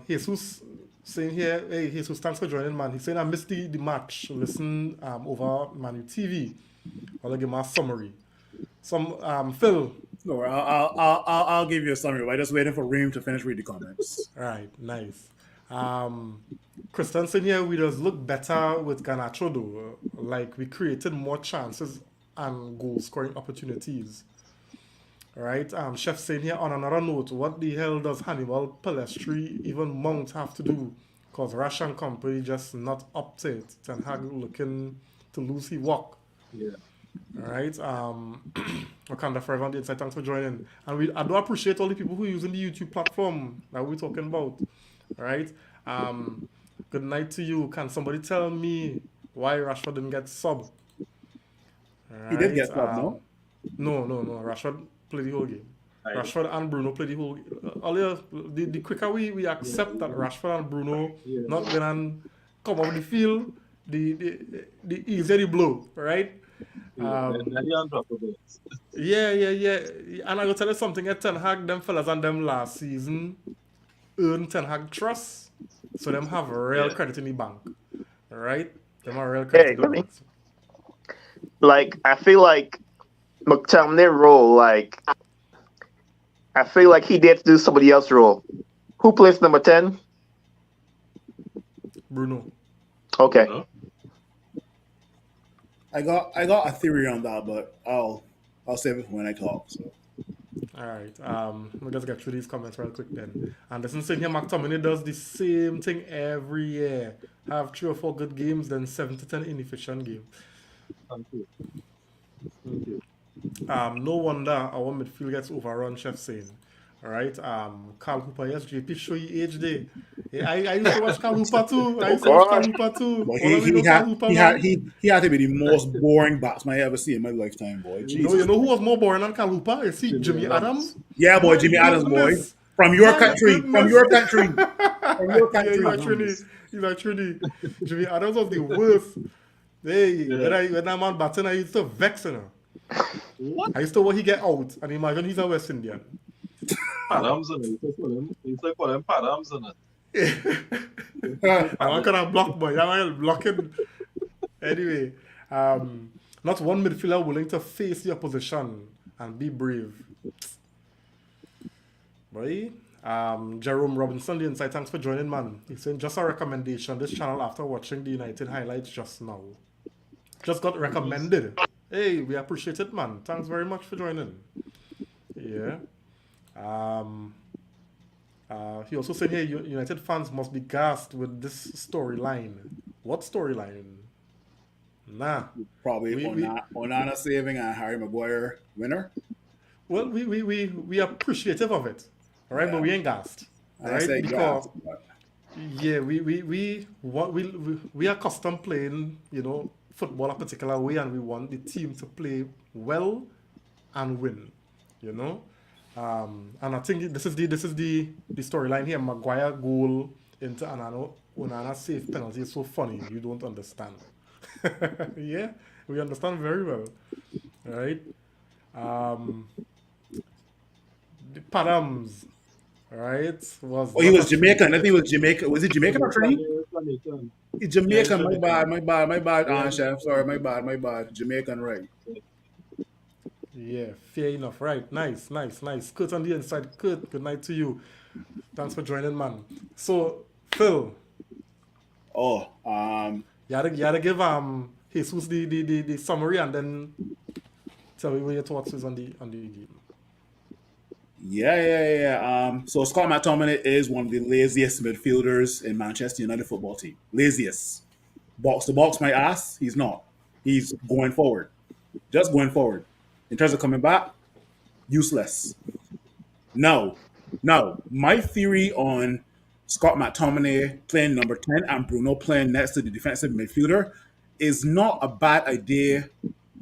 Jesus saying here, hey, Jesus, thanks for joining, man. He's saying I missed the match. Listen over Manu TV. I'll give my summary. Phil. No, I'll give you a summary. I'm just waiting for Reem to finish reading the comments. Right, nice. Christensen here, we just look better with Garnacho though. Like we created more chances and goal scoring opportunities. Right, Chef saying here on another note, what the hell does Hannibal, Palestri, even Mount have to do? Because Rash and company just not up to it. Ten Hag looking to lose his walk. Yeah. All right. Wakanda Forever on the inside. Thanks for joining. And I do appreciate all the people who are using the YouTube platform that we're talking about. All right. Good night to you. Can somebody tell me why Rashford didn't get sub? All right. He did get sub, no? No. Rashford played the whole game. Right. Rashford and Bruno played the whole game. Earlier, the quicker we accept that Rashford and Bruno not gonna come off the field, the easier the blow, right? Yeah. And I will tell you something, Ten Hag, them fellas and them last season earn Ten Hag trust. So them have real credit in the bank. Alright? Them have real credit in the bank. Like, I feel like McTominay role, like, I feel like he did do somebody else's role. Who plays number 10? Bruno. Okay. I got a theory on that, but I'll save it for when I talk. So. All right. We'll just get through these comments real quick then. And this is saying here, McTominay does the same thing every year. Have 3 or 4 good games, then 7 to 10 inefficient games. Thank you. No wonder our midfield gets overrun, Chef saying. All right. Carl Hooper, yes, JP show you age day. Yeah, I used to watch Carl Hooper too. But he had to be the most boring batsman I ever see in my lifetime, boy. Jesus. You know who was more boring than Carl Hooper? You see Jimmy Adams? Yeah, boy, Jimmy Adams, boy. From your country. Yeah, he's actually Jimmy Adams was the worst. Hey, when that man batting, I used to vex him. What? I used to what he get out, and imagine he's a West Indian. Padams in it. He's like for them Padams in it. I want to block, boy. I want blocking. Anyway, not one midfielder willing to face the opposition and be brave. Boy, Jerome Robinson, the Insight, thanks for joining, man. He's saying just a recommendation. This channel after watching the United highlights just now. Just got recommended. Hey, we appreciate it, man. Thanks very much for joining. Yeah. He also said here, United fans must be gassed with this storyline. What storyline? Nah. Probably Onana saving and Harry Maguire winner. Well, we appreciative of it. All right, but we ain't gassed. All right, because we are accustomed playing, football a particular way, and we want the team to play well and win. And I think this is the storyline here. Maguire goal into Onana save penalty is so funny. You don't understand. Yeah, we understand very well. All right. The Padams, right? He was Jamaican. I think he was Jamaican. Was he Jamaican or Trini? He's Jamaican. My bad. Chef. Sorry, my bad. Jamaican, right? Yeah, fair enough. Right. Nice. Kurt on the inside. Kurt, good night to you. Thanks for joining, man. So, Phil. You gotta give Jesus the summary and then tell me what your thoughts is on the game. Yeah. So Scott McTominay is one of the laziest midfielders in Manchester United football team. Laziest. Box to box, my ass. He's not. He's going forward. Just going forward. In terms of coming back, useless. No. My theory on Scott McTominay playing number 10 and Bruno playing next to the defensive midfielder is not a bad idea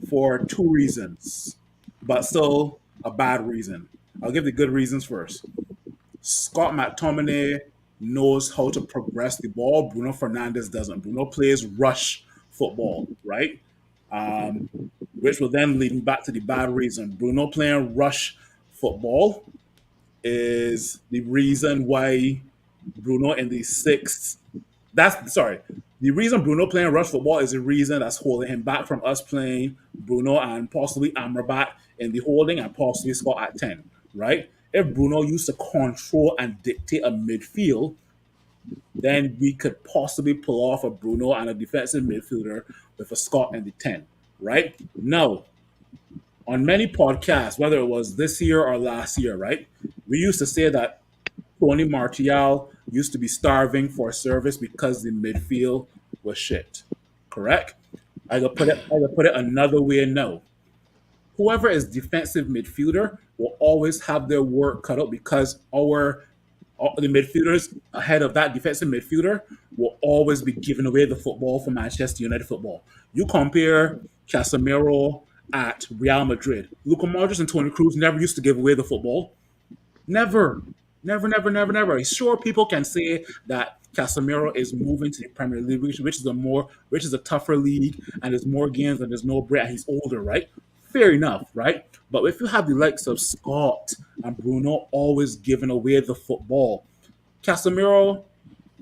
for 2 reasons, but still a bad reason. I'll give the good reasons first. Scott McTominay knows how to progress the ball. Bruno Fernandes doesn't. Bruno plays rush football, right? Which will then lead me back to the bad reason. Bruno playing rush football is the reason why Bruno in the sixth. That's sorry. The reason Bruno playing rush football is the reason that's holding him back from us playing Bruno and possibly Amrabat in the holding and possibly Scott at 10, right? If Bruno used to control and dictate a midfield, then we could possibly pull off a Bruno and a defensive midfielder with a Scott in the 10, right? Now, on many podcasts, whether it was this year or last year, right, we used to say that Tony Martial used to be starving for service because the midfield was shit. Correct? I could put it another way now. Whoever is defensive midfielder will always have their work cut out because the midfielders ahead of that defensive midfielder will always be giving away the football for Manchester United football. You compare Casemiro at Real Madrid. Luka Modric and Toni Kroos never used to give away the football. Never. Never, never, never, never. Sure, people can say that Casemiro is moving to the Premier League, which is a tougher league, and there's more games and there's no break, and he's older, right? Fair enough, right? But if you have the likes of Scott and Bruno always giving away the football, Casemiro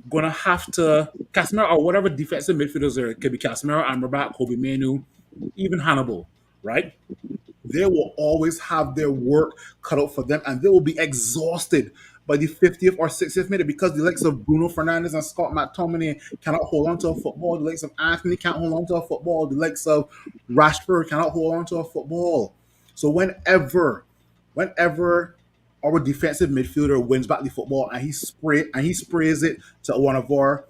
Casemiro or whatever defensive midfielders there, it could be Casemiro, Amrabat, Kobe Menu, even Hannibal, right? They will always have their work cut out for them and they will be exhausted by the 50th or 60th minute because the likes of Bruno Fernandes and Scott McTominay cannot hold on to a football. The likes of Anthony can't hold on to a football. The likes of Rashford cannot hold on to a football. So whenever our defensive midfielder wins back the football and he sprays it to one of our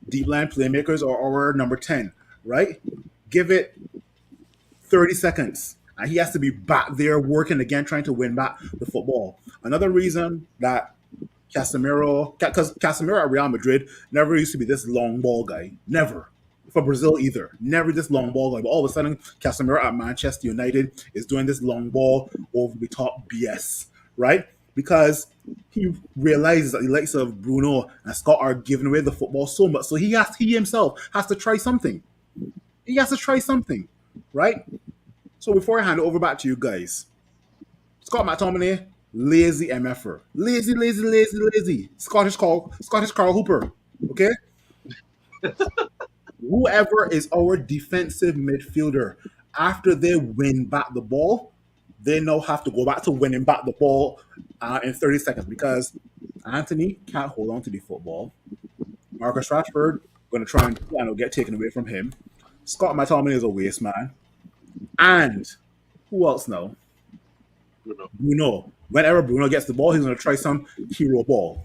deep line playmakers or our number 10, right? Give it 30 seconds. And he has to be back there working again, trying to win back the football. Another reason that because Casemiro at Real Madrid never used to be this long ball guy. Never. For Brazil either. Never this long ball guy. But all of a sudden, Casemiro at Manchester United is doing this long ball over the top BS, right? Because he realizes that the likes of Bruno and Scott are giving away the football so much. So he himself has to try something. He has to try something, right? So before I hand it over back to you guys, Scott McTominay, lazy MFer. Lazy. Scottish Carl Hooper. Okay? Whoever is our defensive midfielder, after they win back the ball, they now have to go back to winning back the ball in 30 seconds because Anthony can't hold on to the football. Marcus Rashford going to try and get taken away from him. Scott McTominay is a waste man. And who else now? Bruno. Whenever Bruno gets the ball, he's going to try some hero ball,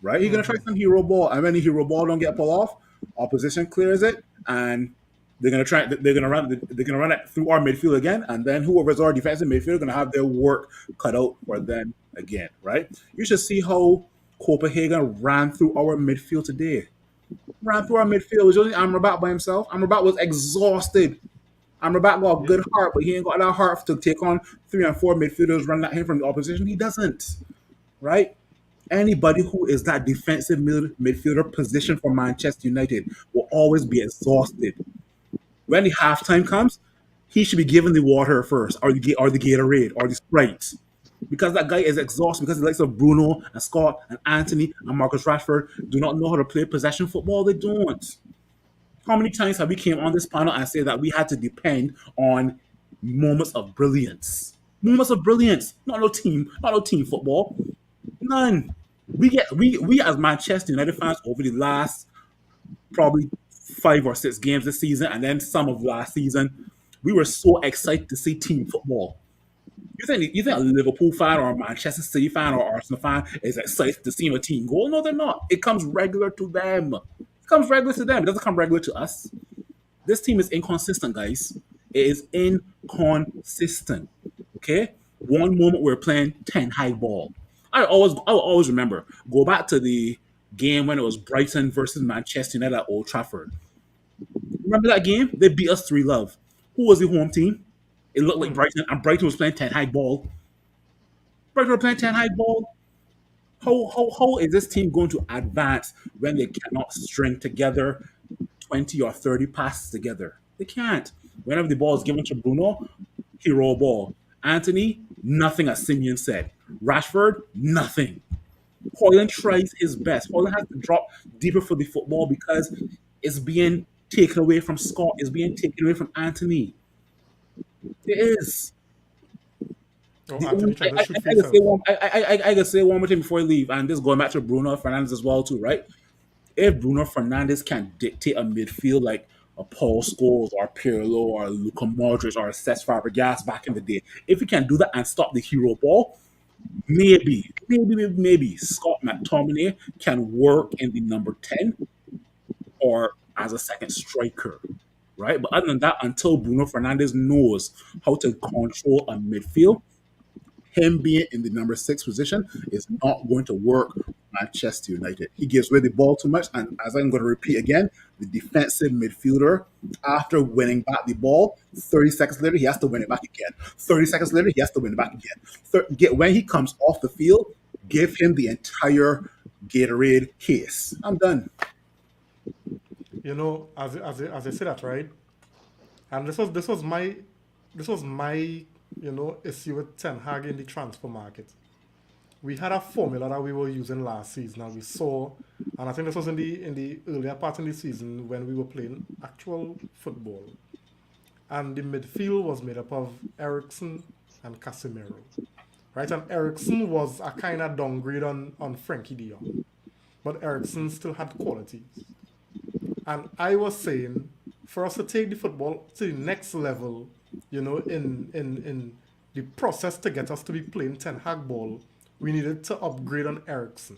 right? He's going to try some hero ball, and when the hero ball don't get pulled off, opposition clears it, and they're going to run it through our midfield again, and then whoever's our defensive midfield is going to have their work cut out for them again, right? You should see how Copenhagen ran through our midfield today. Ran through our midfield. It was only Amrabat by himself. Amrabat was exhausted. Amrabat got a good heart, but he ain't got that heart to take on 3 and 4 midfielders running at him from the opposition. He doesn't, right? Anybody who is that defensive midfielder position for Manchester United will always be exhausted. When the halftime comes, he should be given the water first, or the Gatorade, or the Sprite, because that guy is exhausted. Because the likes of Bruno and Scott and Anthony and Marcus Rashford do not know how to play possession football. They don't. How many times have we came on this panel and said that we had to depend on moments of brilliance? Moments of brilliance. Not no team football. None. We as Manchester United fans over the last probably 5 or 6 games this season and then some of last season, we were so excited to see team football. You think a Liverpool fan or a Manchester City fan or Arsenal fan is excited to see a team goal? No, they're not. It comes regular to them. It comes regular to them. It doesn't come regular to us. This team is inconsistent, guys. It is inconsistent. Okay? One moment we're playing 10 high ball. I will always remember. Go back to the game when it was Brighton versus Manchester United at Old Trafford. Remember that game? They beat us 3-0. Who was the home team? It looked like Brighton, and Brighton was playing 10 high ball. Brighton were playing 10 high ball. How is this team going to advance when they cannot string together 20 or 30 passes together? They can't. Whenever the ball is given to Bruno, hero ball. Anthony, nothing, as Simeon said. Rashford, nothing. Hoyland tries his best. Hoyland has to drop deeper for the football because it's being taken away from Scott. It's being taken away from Anthony. It is. Oh, The Anthony only, trying to shoot for I can say himself. one. I can say one more thing before I leave, and this going back to Bruno Fernandes as well too, right? If Bruno Fernandes can dictate a midfield like a Paul Scholes or Pirlo or Luka Modric or Cesc Fabregas back in the day, if he can do that and stop the hero ball, maybe Scott McTominay can work in the number 10 or as a second striker, right? But other than that, until Bruno Fernandes knows how to control a midfield, him being in the number 6 position is not going to work for Manchester United. He gives away the ball too much, and as I'm going to repeat again, the defensive midfielder, after winning back the ball, 30 seconds later, he has to win it back again. 30 seconds later, he has to win it back again. When he comes off the field, give him the entire Gatorade case. I'm done. You know, as I say that, right? And this was my issue with Ten Hag in the transfer market. We had a formula that we were using last season, and we saw, and I think this was in the earlier part of the season when we were playing actual football, and the midfield was made up of Ericsson and Casemiro, right? And Ericsson was a kind of downgrade on Frankie De Jong, but Ericsson still had qualities. And I was saying, for us to take the football to the next level, in the process to get us to be playing Ten Hag ball, we needed to upgrade on Ericsson.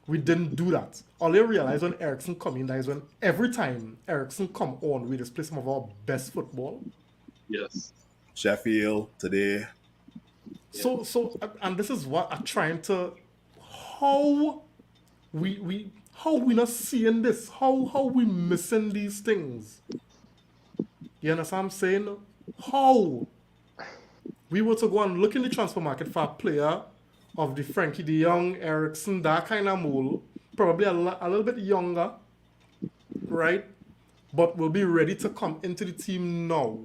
We didn't do that. All you realize when Ericsson come in, that is when every time Ericsson come on, we display some of our best football. Yes. Sheffield today. So, and this is what I'm trying to, how we not seeing this? How we missing these things? You understand what I'm saying? How we were to go and look in the transfer market for a player of the Frankie De Jong, Ericsson, that kind of mold, probably a little bit younger, right? But will be ready to come into the team now.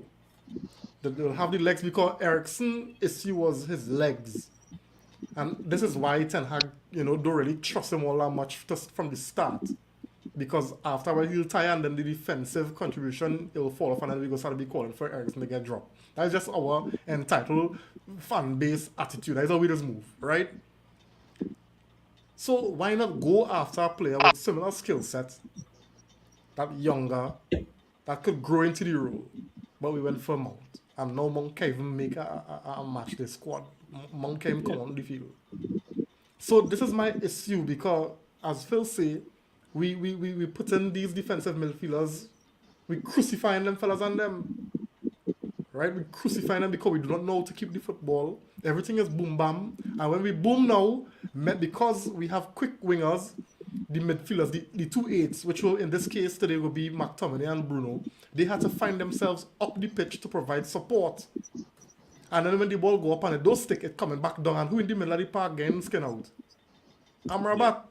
That will have the legs, because Ericsson issue was his legs. And this is why Ten Hag, don't really trust him all that much just from the start. Because afterwards he'll tire, and then the defensive contribution will fall off, and then we go start to be calling for Ericsson to get dropped. That's just our entitled fan base attitude. That's how we just move, right? So why not go after a player with similar skill set, that younger, that could grow into the role? But we went for Mount. And now Mount can't even make a match this squad. Mount can't even come on the field. So this is my issue, because as Phil say, we put in these defensive midfielders, we crucifying them fellas on them. Right? We crucify them because we do not know how to keep the football. Everything is boom bam. And when we boom now, because we have quick wingers, the midfielders, the 2-8s, which will in this case today will be McTominay and Bruno, they had to find themselves up the pitch to provide support. And then when the ball go up and it don't stick, it coming back down. And who in the middle of the park getting skin out? Amrabat.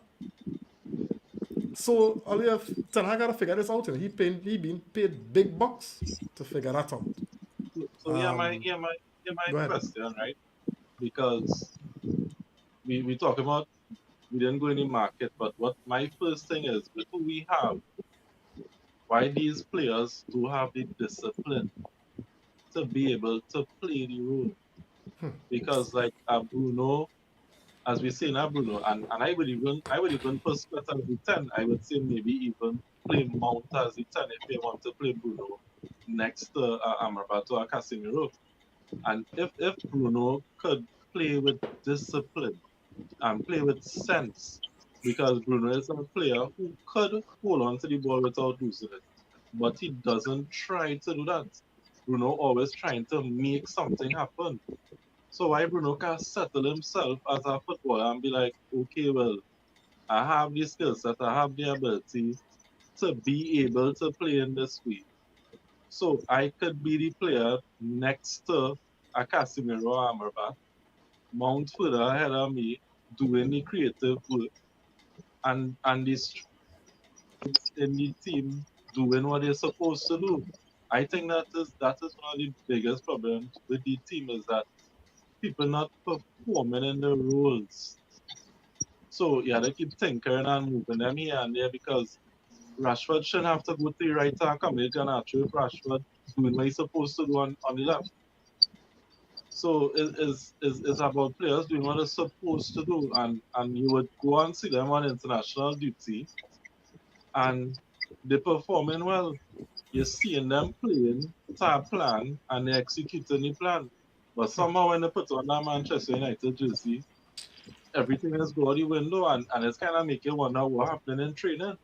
So all you have, Ten Hag got to figure this out. And he being paid big bucks to figure that out. So my question, right? Because we talk about we didn't go in the market, but what my first thing is, with who we have, why these players do have the discipline to be able to play the role. Because like Bruno, as we say now, Bruno, and I would even put Scott as the 10. I would say maybe even play Mount as the 10 if they want to play Bruno next to Amrabat or Casemiro. And if Bruno could play with discipline and play with sense, because Bruno is a player who could hold on to the ball without losing it, but he doesn't try to do that. Bruno always trying to make something happen. So why Bruno can settle himself as a footballer and be like, okay, well, I have the skill set, I have the ability to be able to play in this way. So I could be the player next to a Casemiro or Amrabat, Mount further ahead of me, doing the creative work, and the in the team doing what they're supposed to do. I think that is one of the biggest problems with the team, is that people not performing in their roles. So you had to keep tinkering and moving them here and there because Rashford shouldn't have to go to the right and come in and actually if Rashford doing what he's supposed to do on the left. So it's about players doing what they're supposed to do, and you would go and see them on international duty, and they're performing well. You're seeing them playing to a plan, and they're executing the plan. But somehow when they put on that Manchester United jersey, everything is go out the window, and it's kind of make you wonder what happened in training.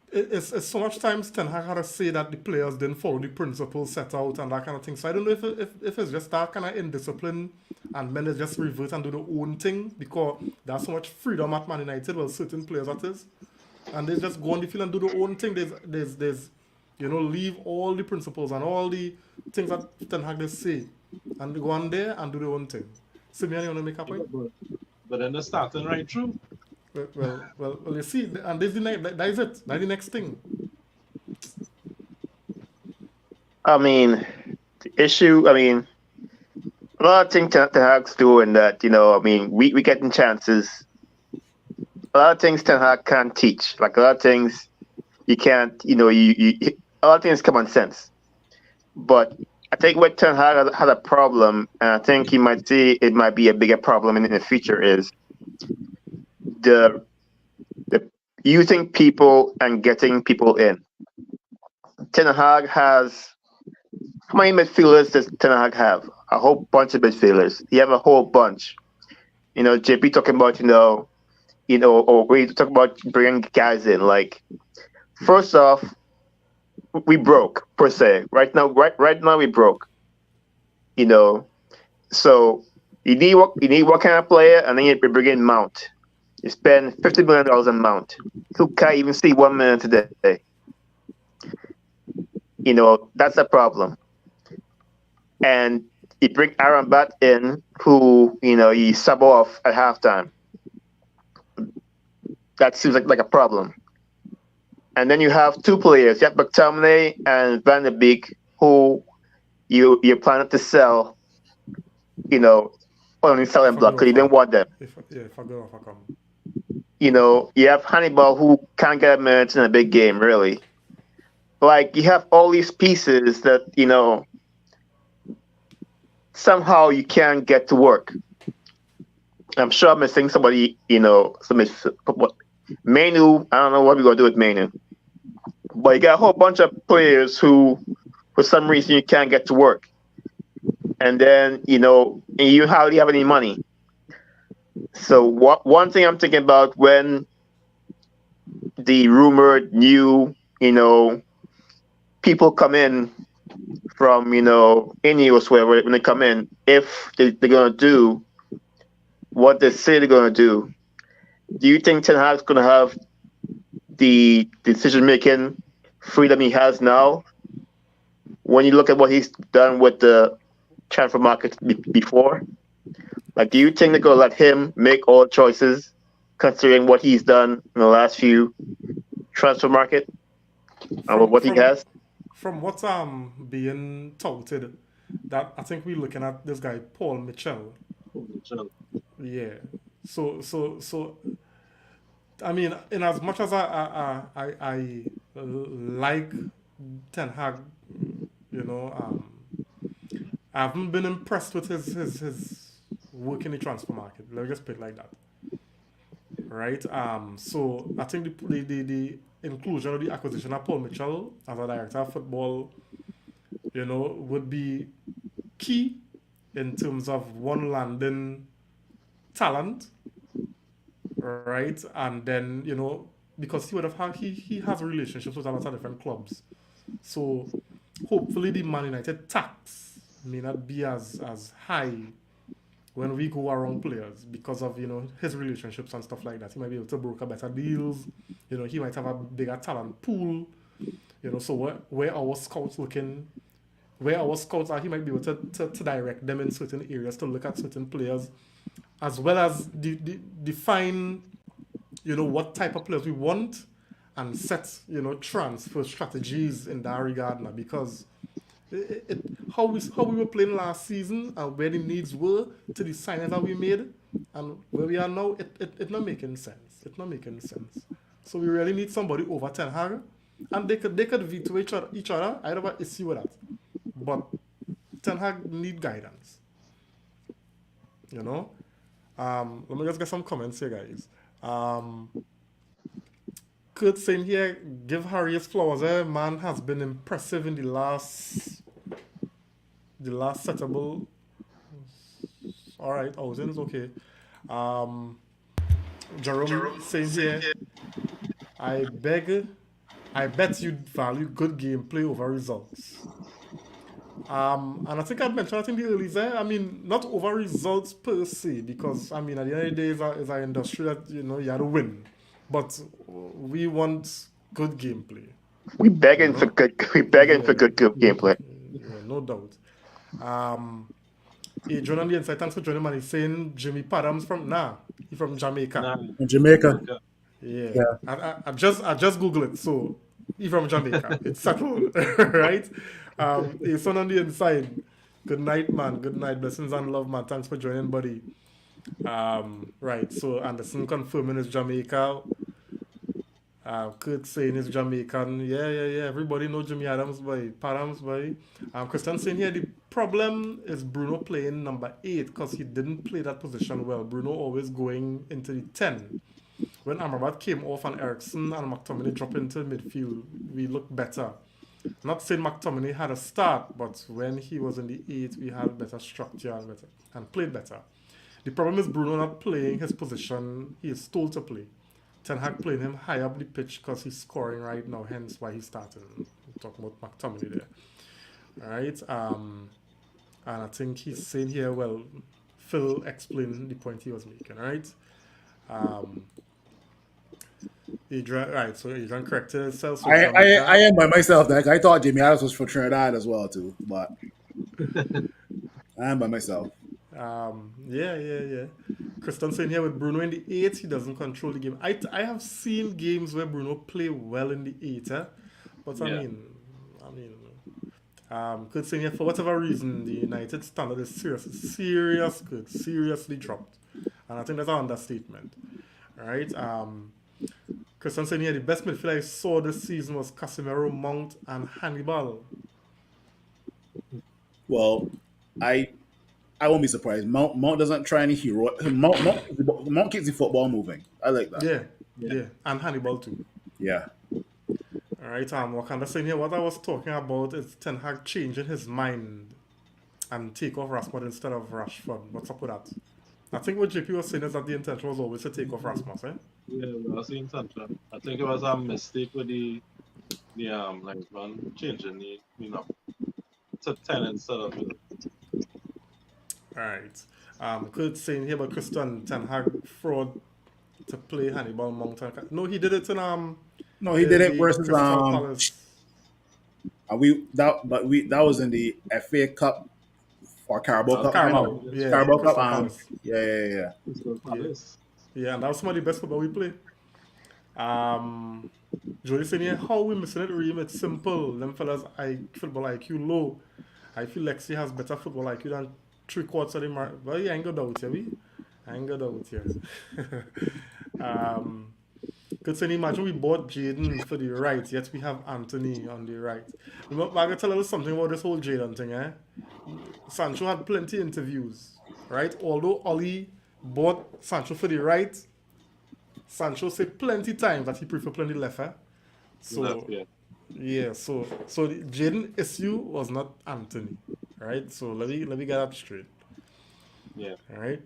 It's so much times Ten Hag had to say that the players didn't follow the principles set out and that kind of thing. So I don't know if it's just that kind of indiscipline and men just revert and do their own thing because there's so much freedom at Man United, well, certain players that is. And they just go on the field and do their own thing. There's leave all the principles and all the things that Ten Hag they say and they go on there and do their own thing. Simeon, you want to make a point? But then they're starting right through. Well, you see, and this is that is it. That's the next thing. I mean, the issue. I mean, a lot of things Ten Hag's doing that. I mean, we getting chances. A lot of things Ten Hag can't teach. Like a lot of things you can't. A lot of things common sense. But I think what Ten Hag had a problem, and I think he might see it might be a bigger problem in the future is the using people and getting people in. Ten Hag has how many midfielders does Ten Hag have? A whole bunch of midfielders. He have a whole bunch. JP talking about or we talk about bringing guys in. Like first off, we broke per se. Right now we broke. So you need what kind of player, and then you bring in Mount. You spend $50 million on Mount, who can't even see 1 minute today. That's a problem. And you bring Aaron Bat in, who you sub off at halftime. That seems like a problem. And then you have two players, you have McTominay and Van de Beek, who you're planning to sell, on the selling block because you didn't want them. If I go off, I come. You have Hannibal who can't get a minute in a big game, really. Like, you have all these pieces that, somehow you can't get to work. I'm sure I'm missing somebody, Manu, I don't know what we're going to do with Manu. But you got a whole bunch of players who, for some reason, you can't get to work. And then, and you hardly have any money. So one thing I'm thinking about when the rumored new, people come in from, anywhere when they come in, if they're going to do what they say they're going to do you think Ten Hag's going to have the decision-making freedom he has now when you look at what he's done with the transfer market before? Like, do you think they're going to let him make all choices considering what he's done in the last few transfer market and what he has? From what's being touted, that I think we're looking at this guy Paul Mitchell. Yeah. So I mean, in as much as I like Ten Hag, I haven't been impressed with his work in the transfer market. Let me just put it like that. Right? So I think the inclusion of the acquisition of Paul Mitchell as a director of football, would be key in terms of one landing talent, right? And then, because he would have had he has relationships with a lot of different clubs. So hopefully the Man United tax may not be as high when we go around players because of his relationships and stuff like that. He might be able to broker better deals. He might have a bigger talent pool. So where our scouts looking, where our scouts are, he might be able to direct them in certain areas to look at certain players, as well as define what type of players we want and set transfer strategies in that regard now, because how we were playing last season and where the needs were to the signings that we made And where we are now, it not making sense. It's not making sense. So we really need somebody over Ten Hag, and they could veto each other. I don't have an issue with that. But Ten Hag need guidance. You know? Let me just get some comments here, guys. Kurt saying here, give Harry his flowers. Man has been impressive in the last settable. All right, Ozens, okay. Jerome saying here, I bet you value good gameplay over results. And I think I mentioned that in the early there. I mean, not over results per se, because I mean, at the end of the day, it's an industry that you have to win. But we want good gameplay. We begging for good gameplay. Yeah, no doubt. Adrian on the inside, thanks for joining, man. He's saying Jimmy Padams he's from Jamaica. In Jamaica. Yeah. I just Googled it, so he's from Jamaica. It's settled, right? His son on the inside. Good night, man. Good night. Blessings and love, man. Thanks for joining, buddy. Right. So Anderson confirming is Jamaica. Kurt saying is Jamaican. Yeah. Everybody know Jimmy Adams, boy. Padams, boy. Christian saying here the problem is Bruno playing number 8 because he didn't play that position well. Bruno always going into the 10. When Amrabat came off and Eriksson and McTominay dropped into midfield, we looked better. Not saying McTominay had a start, but when he was in the 8, we had better structure and played better. The problem is Bruno not playing his position he is told to play. Ten Hag playing him high up the pitch because he's scoring right now, hence why he's starting. We're talking about McTominay there. All right. And I think he's saying here, well, Phil explained the point he was making, all right? So Adrian corrected himself. So I am by myself. Like, I thought Jimmy Adams was from Trinidad as well too, but I am by myself. Yeah. Christian saying here with Bruno in the 8, he doesn't control the game. I have seen games where Bruno play well in the 8, but I mean, Kurt saying here for whatever reason the United standard is seriously dropped, and I think that's an understatement. All right. Christian saying here the best midfielder I saw this season was Casemiro, Mount, and Hannibal. Well, I won't be surprised. Mount doesn't try any hero. Mount keeps the football moving. I like that. Yeah. And Hannibal too. Yeah. All right. Wakanda saying here what I was talking about is Ten Hag changing his mind and take off Rasmus instead of Rashford. What's up with that? I think what JP was saying is that the intention was always to take off Rasmus, eh? Yeah, that's the intention. I think it was a mistake with the linesman changing to 10 instead of 11. All right. Kurt saying here about Christian Ten Hag fraud to play Hannibal Mountain. No, he did it in No, he did it versus Palace. that was in the FA Cup or Carabao Cup. Carabao, yeah. Carabao Cup. Palace. Yeah. Yeah, and that was some of the best football we play. Jody saying here, how we missing it, Reem? It's simple. Them fellas, football IQ low. I feel Lexi has better football IQ than 3/4 of the market. Well, you ain't got doubt here, I ain't got doubt here. Could say, imagine we bought Jaden for the right, yet we have Anthony on the right. I'm going to tell you something about this whole Jaden thing, eh? Sancho had plenty of interviews, right? Although Oli bought Sancho for the right, Sancho said plenty times that he prefer playing the left, eh? So, yeah, so the Jaden issue was not Anthony, right? So let me get that straight. Yeah. All right.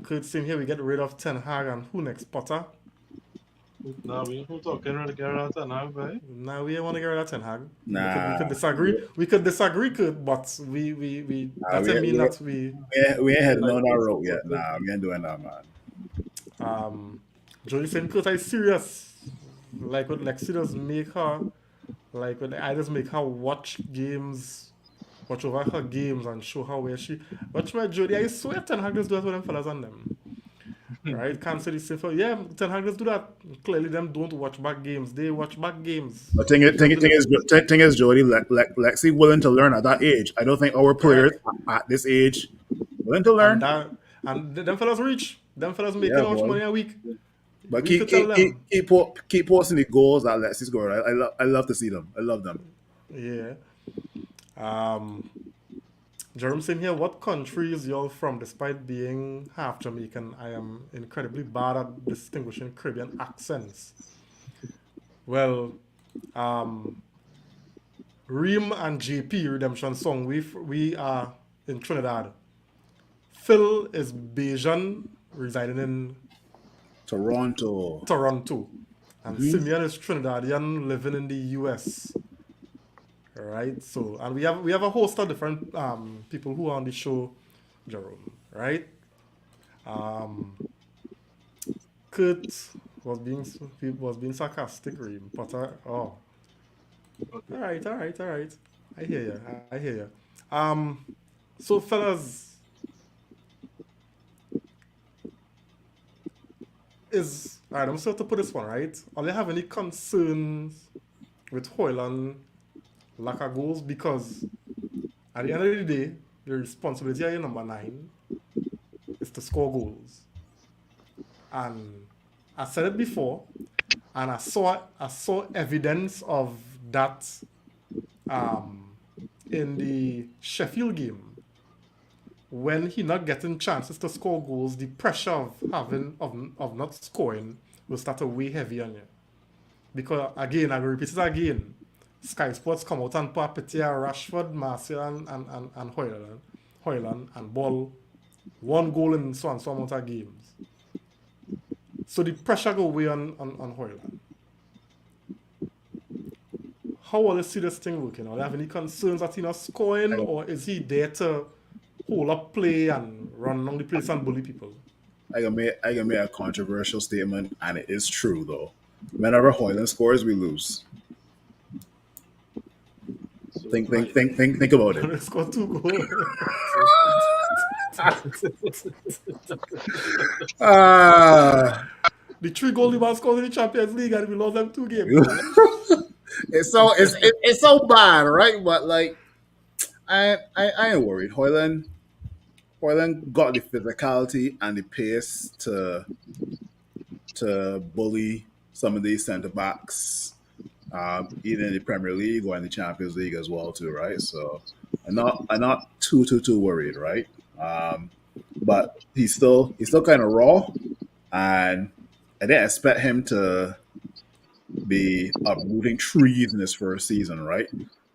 Kurt saying here we get rid of Ten Hag and who next? Potter. Now we talking about Ten Hag, right? Now we want to get rid of Ten Hag. Nah. We could disagree. We could disagree, Kurt, but we doesn't mean that we ain't heading on that road yet. Nah, we ain't doing that, man. Jody saying Kurt is serious. Like what Lexi does make her, like when I just make her watch over her games and show her where she. Watch my Jody, I swear Ten Hag just do that with them fellas on them. Right? Can't say the same for Ten Hag just do that. Clearly them don't watch back games. They watch back games. The thing is, Jody, Lexi willing to learn at that age. I don't think our players at this age willing to learn. And them fellas rich. Them fellas making Yeah, how much boy. money a week? But We could tell them. keep posting the goals that Alexis scored. I love to see them. I love them. Yeah. Um, Jerome saying here, what country is y'all from? Despite being half Jamaican, I am incredibly bad at distinguishing Caribbean accents. Well, Reem and JP Redemption Song, we are in Trinidad. Phil is Bajan, residing in Toronto. Toronto. And Simeon is Trinidadian, living in the US. Right? So, and we have a host of different people who are on the show, Jerome, right? Kurt was being sarcastic, Reem. Potter. Oh, Okay. all right. I hear you. So fellas, all right. I'm still to put this one right. Are you have any concerns with Hoyland lack of goals? Because at the end of the day, the responsibility of your number 9 is to score goals. And I said it before, and I saw evidence of that in the Sheffield game. When he not getting chances to score goals, the pressure of not scoring will start to weigh heavy on you. Because again, I will repeat it again. Sky Sports come out and put Petia, Rashford, Martial, and Hoyland and Ball 1 goal in so and so amount of games. So the pressure go away on Hoyland. How will you see this thing working? Do you have any concerns that he's not scoring, or is he there to hold up play and run along the place and bully people? I can make a controversial statement, and it is true though. Whenever Hoyland scores, we lose. So Think about it. He scored 2 goals. The 3 goal the man scored in the Champions League, and we lost them 2 games. It's so bad, right? But like, I ain't worried. Hoyland got the physicality and the pace to bully some of these centre backs, either in the Premier League or in the Champions League as well too, right? So I'm not too worried, right? But he's still kind of raw, and I didn't expect him to be uprooting trees in his first season, right?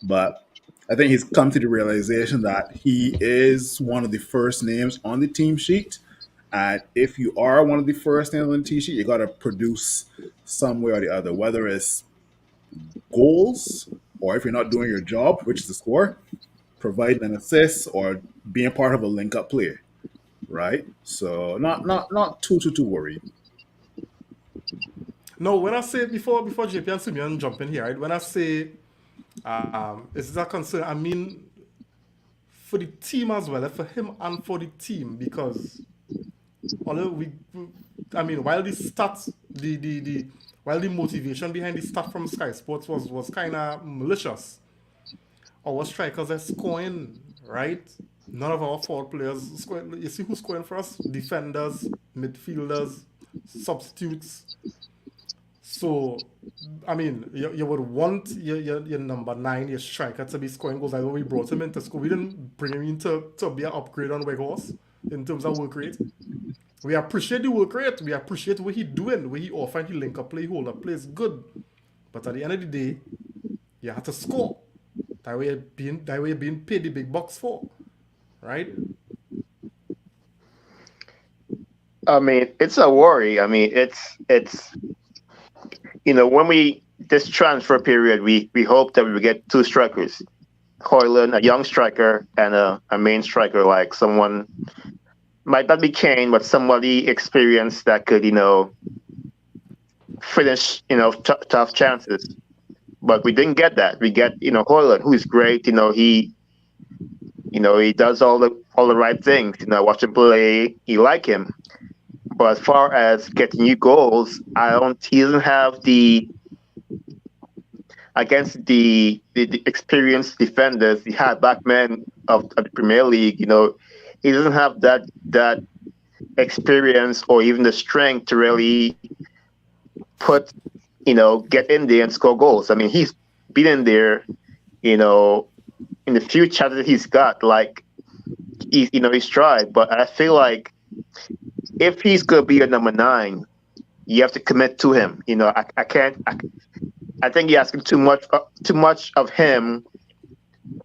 But I think he's come to the realization that he is one of the first names on the team sheet. And if you are one of the first names on the team sheet, you got to produce some way or the other, whether it's goals or if you're not doing your job, which is to score, providing an assist or being part of a link-up play, right? So not too worried. No, when I say before JP and Simeon jump in here, right? When I say is that concern, I mean for the team as well, for him and for the team, because although while the stats, while the motivation behind the stat from Sky Sports was kind of malicious, our strikers are scoring, right? None of our forward players scoring. You see who's scoring for us? Defenders, midfielders, substitutes. So, I mean, you would want your number 9, your striker, to be scoring goals. I know we brought him into school. We didn't bring him in to be an upgrade on Weghorst in terms of work rate. We appreciate the work rate. We appreciate what he's doing, what he offering, he link up play, hold up play is good. But at the end of the day, you have to score. That way you're being paid the big bucks for, right? I mean, it's a worry. I mean, it's when this transfer period, we hope that we will get 2 strikers, Hoyland, a young striker, and a main striker, like someone might not be Kane, but somebody experienced that could finish tough chances. But we didn't get that. We get Hoyland, who is great. He does all the right things. I watch him play. You like him. But as far as getting you goals, he doesn't have against the experienced defenders, the hardback men of the Premier League. He doesn't have that experience or even the strength to really put, get in there and score goals. I mean, he's been in there, in the few chances he's got, like he's tried. But I feel like if he's gonna be a number 9, you have to commit to him. I can't. I think you're asking too much of him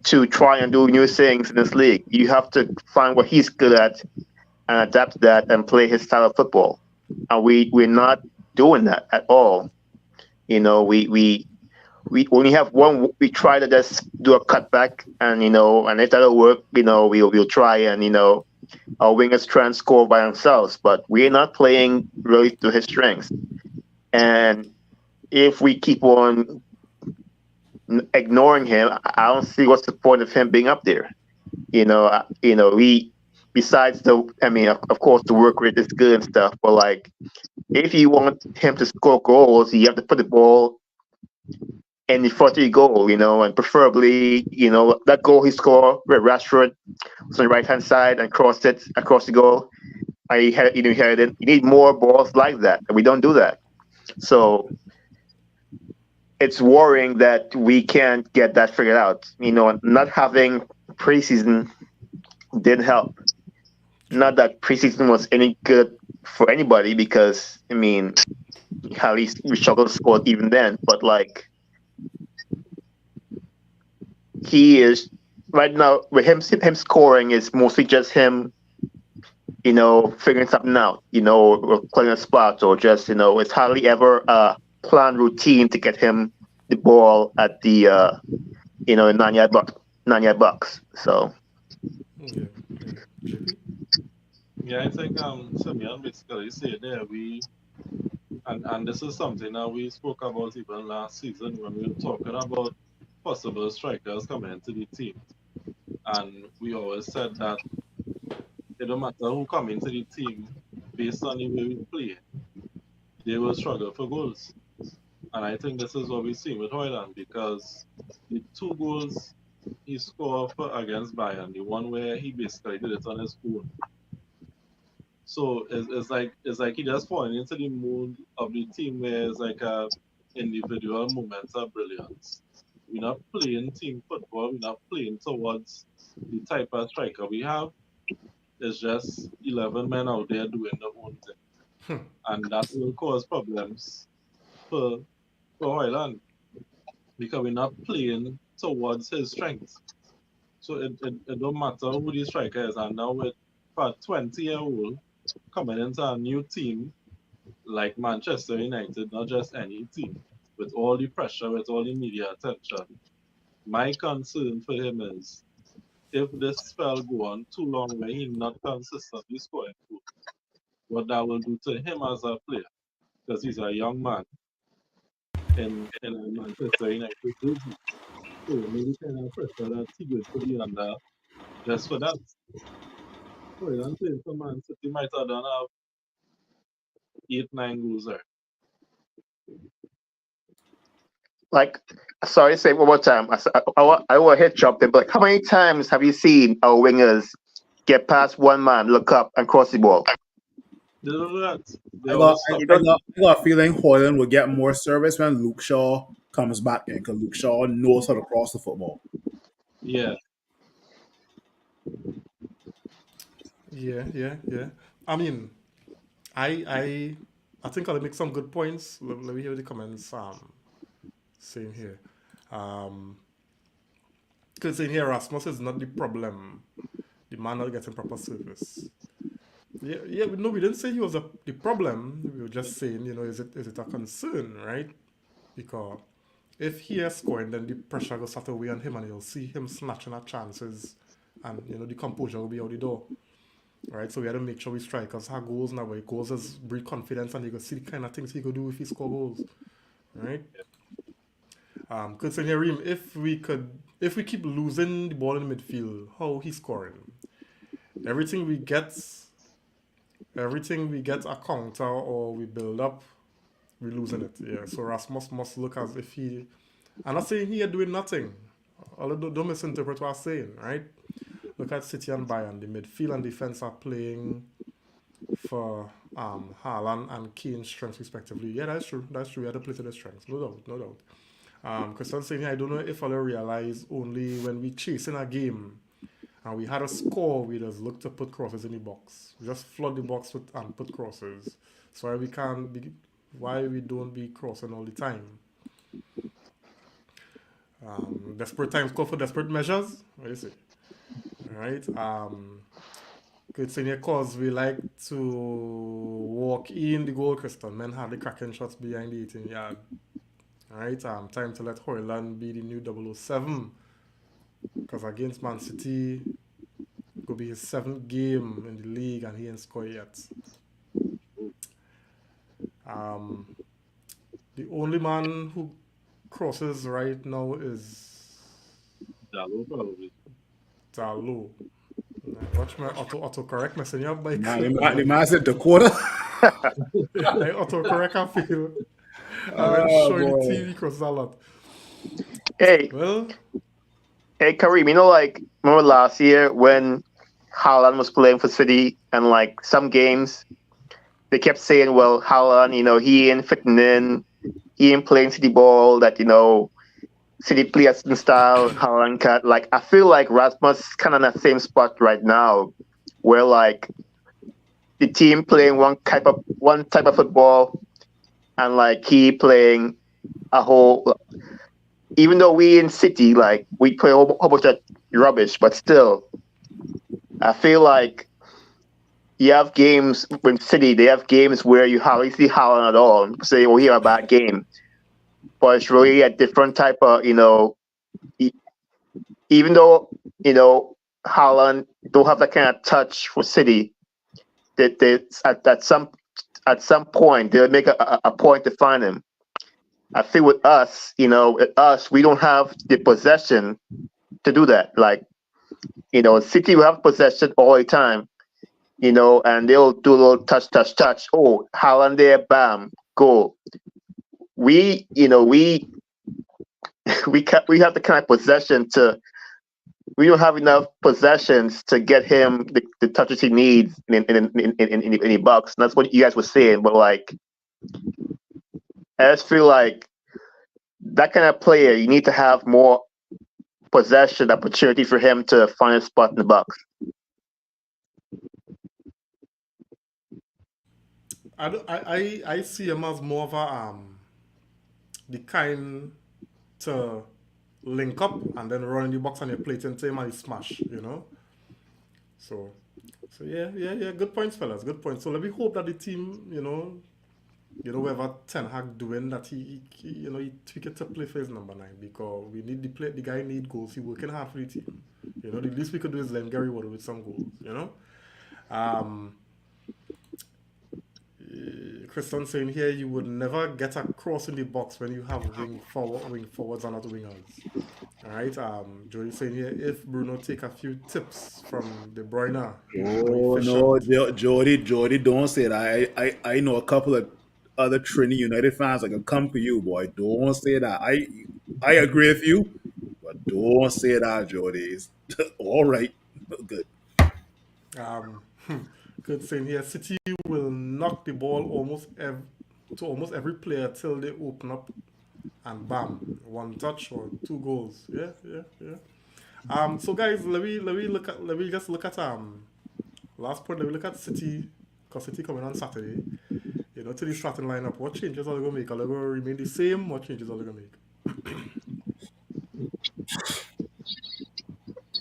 to try and do new things in this league. You have to find what he's good at and adapt to that and play his style of football. And we're not doing that at all. We only have one. We try to just do a cutback, and and if that'll work, we'll try, and our wingers try and score by themselves. But we're not playing really to his strengths. And if we keep on ignoring him, I don't see what's the point of him being up there. We besides of course the work rate is good and stuff, but like if you want him to score goals, you have to put the ball in the front of the goal, and preferably, that goal he scored where Rashford was on the right hand side and crossed it across the goal. He had it. You need more balls like that, and we don't do that. So it's worrying that we can't get that figured out. Not having preseason didn't help. Not that preseason was any good for anybody, because at least we struggled to score even then. But like, he is right now with him scoring is mostly just him, figuring something out, or playing a spot, or just it's hardly ever a planned routine to get him the ball at the 9-yard box. So Yeah, I think Simeon basically said there and this is something that we spoke about even last season when we were talking about possible strikers coming into the team. And we always said that it don't matter who come into the team, based on the way we play, they will struggle for goals. And I think this is what we see with Hoyland, because the 2 goals he scored against Bayern, the one where he basically did it on his own. So it's like he just falling into the mood of the team where it's like a individual moments of brilliance. We're not playing team football. We're not playing towards the type of striker we have. It's just 11 men out there doing their own thing, and that will cause problems for Hoyland, because we're not playing towards his strengths. So it don't matter who the striker is, and now with a 20-year-old coming into a new team like Manchester United, not just any team, with all the pressure, with all the media attention, my concern for him is if this spell go on too long where he's not consistently scoring goals, what that will do to him as a player, because he's a young man in Manchester United. So maybe kind of pressure that he going to be under just for that. So I'm saying for Man City might have done have 8-9 goals there. like, sorry, say it one more time. I will hit drop there, but how many times have you seen our wingers get past one man, look up, and cross the ball? They don't do that. They I always got, stop. I got a feeling Hoyland will get more service when Luke Shaw comes back in, because Luke Shaw knows how to cross the football. Yeah. Yeah. I mean, I think I'll make some good points. Let me hear the comments saying here. Because saying here Rasmus is not the problem. The man not getting proper service. Yeah. No, we didn't say he was the problem. We were just saying, is it a concern, right? Because if he is scoring, then the pressure will start away on him, and you'll see him snatching at chances, and the composure will be out the door. Right, so we had to make sure we strikers have goals now. Where goals is breed confidence, and you can see the kind of things he could do if he score goals, right? Concerning Reem, if we keep losing the ball in the midfield, how he's scoring? Everything we get a counter or we build up, we're losing it. Yeah, so Rasmus must look as if I'm not saying he are doing nothing. Although don't misinterpret what I'm saying, right? Look at City and Bayern. The midfield and defense are playing for Haaland and Kane's strengths respectively. Yeah, that's true. That's true. We had to play to their strengths, no doubt, no doubt. Because I'm saying, I don't know if I'll realize only when we chase in a game and we had a score, we just look to put crosses in the box. We just flood the box with and put crosses. So why we can't be, why we don't be crossing all the time. Desperate times call for desperate measures. What do you say? All right. Good thing here, cause we like to walk in the goal, Kristen. Men have the cracking shots behind the 18 yard. All right. Time to let Hoyland be the new 007. Because against Man City, it could be his 7th game in the league and he ain't scored yet. The only man who crosses right now is Jalo probably. Dalo. Watch my autocorrect messing up by The man said Dakota. I autocorrect I feel. I went showing the TV crosses a lot. Hey, Well, hey, Kareem, like, remember last year when Haaland was playing for City and, like, some games, they kept saying, well, Haaland, he ain't fitting in, he ain't playing City ball, that, City play a certain style, Haaland can't. Like, I feel like Rasmus is kind of in that same spot right now, where, like, the team playing one type of football, and, like, he playing a whole. Even though we in City, like, we play a whole bunch of rubbish, but still, I feel like you have games when City, they have games where you hardly see Haaland at all. And say, oh, he had a bad game. But it's really a different type of, even though, Haaland don't have that kind of touch for City, that they at some point they'll make a point to find him. I feel with us, we don't have the possession to do that. Like, City will have possession all the time, and they'll do a little touch. Oh, Haaland there, bam, goal. We, we have the kind of possession we don't have enough possessions to get him the touches he needs in the box. And that's what you guys were saying. But, like, I just feel like that kind of player, you need to have more possession opportunity for him to find a spot in the box. I see him as more of a the kind to link up and then run in the box and you play it into him and he smash. So yeah. Good points, fellas. Good points. So let me hope that the team, whatever Ten Hag doing, that he tweak it to play for his number 9 because we need the guy need goals. He working hard for the team. The least we could do is let Gary Water with some goals. Christian saying here you would never get a cross in the box when you have wing forwards and not wingers. Alright, Jody saying here if Bruno take a few tips from De Bruyne. Oh no, Jody, don't say that. I know a couple of other Trinity United fans that can come for you, boy. Don't say that. I agree with you, but don't say that, Jody. It's all right. Good. Good saying here City will knock the ball to almost every player till they open up and bam, 1 touch or 2 goals. Yeah. So guys, let me just look at last point. Let me look at City, because City coming on Saturday. To the starting lineup. What changes are they gonna make? Are they gonna remain the same? What changes are they gonna make?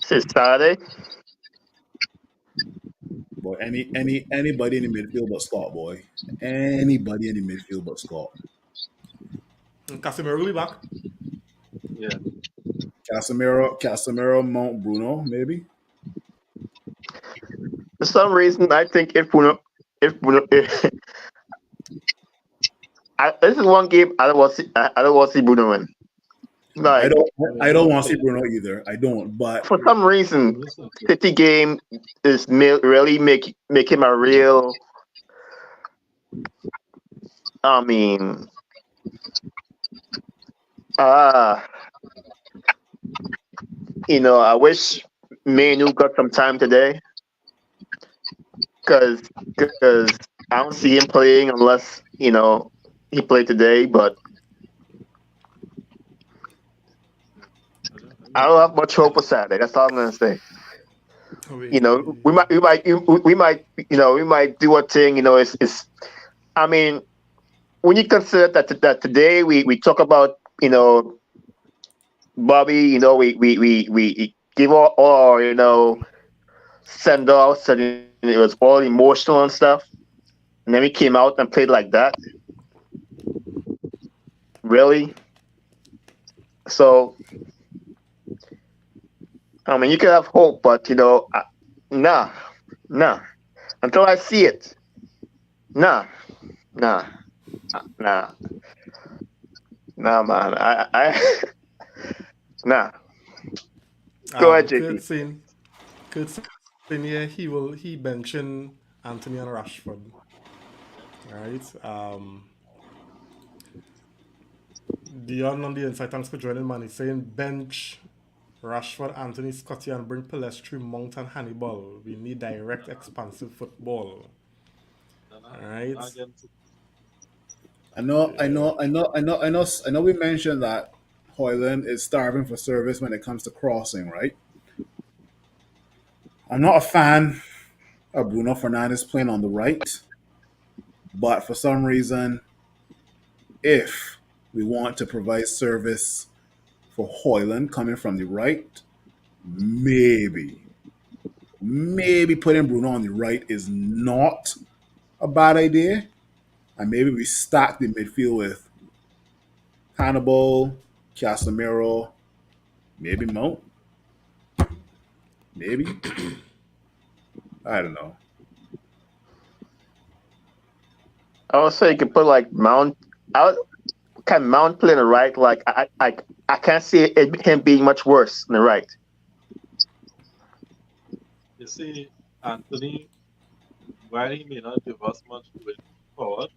It's Saturday. Boy, anybody in the midfield but Scott, boy. Anybody in the midfield but Scott. Casemiro will be back. Yeah. Casemiro, Mount Bruno, maybe. For some reason, I think if Bruno, this is one game I don't want to see Bruno win. Like, I don't want to see Bruno either. I don't. But for some reason, City game is really make him a real. I mean, I wish Manu got some time today, because I don't see him playing unless he played today. But I don't have much hope for Saturday. That's all I'm gonna say. We, You know, we, we might do a thing. It's. I mean, when you consider that today we talk about Bobby, we give all our send offs, and it was all emotional and stuff, and then we came out and played like that. Really? So I mean, you can have hope, but nah, nah. Until I see it, nah, nah, nah, nah, man. Nah. Go ahead, Kurt JP. saying, yeah, he benching Anthony and Rashford. All right. Dion on the inside, thanks for joining, man. He's saying bench Rashford, Anthony, Scotty, and bring Pelestri, Mount, and Hannibal. We need direct, expansive football. All right. Against I know. We mentioned that Hoyland is starving for service when it comes to crossing, right? I'm not a fan of Bruno Fernandes playing on the right, but for some reason, if we want to provide service for Hoyland coming from the right, maybe putting Bruno on the right is not a bad idea. And maybe we stack the midfield with Hannibal, Casemiro, maybe Mount. Maybe. I don't know. I would say you could put like Mount. Can Mount play on the right? Like I can't see him being much worse on the right. you see, Anthony, while he may not give us much going forward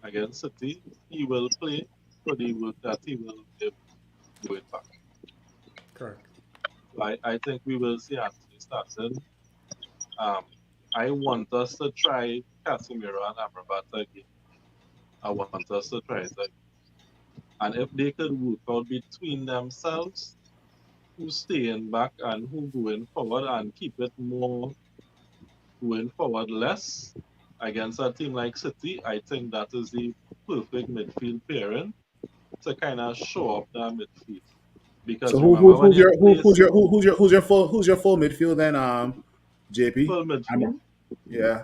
against City, he will play for the work that he will give going back. Correct. I think we will see Anthony starting. I want us to try Casemiro and Amrabat again. I want us to try it again. And if they could work out between themselves, who's staying back and who going forward and keep it more going forward less against a team like City, I think that is the perfect midfield pairing to kind of show up that midfield. Because So remember when you play who's your full midfield then? JP. full midfield, Yeah.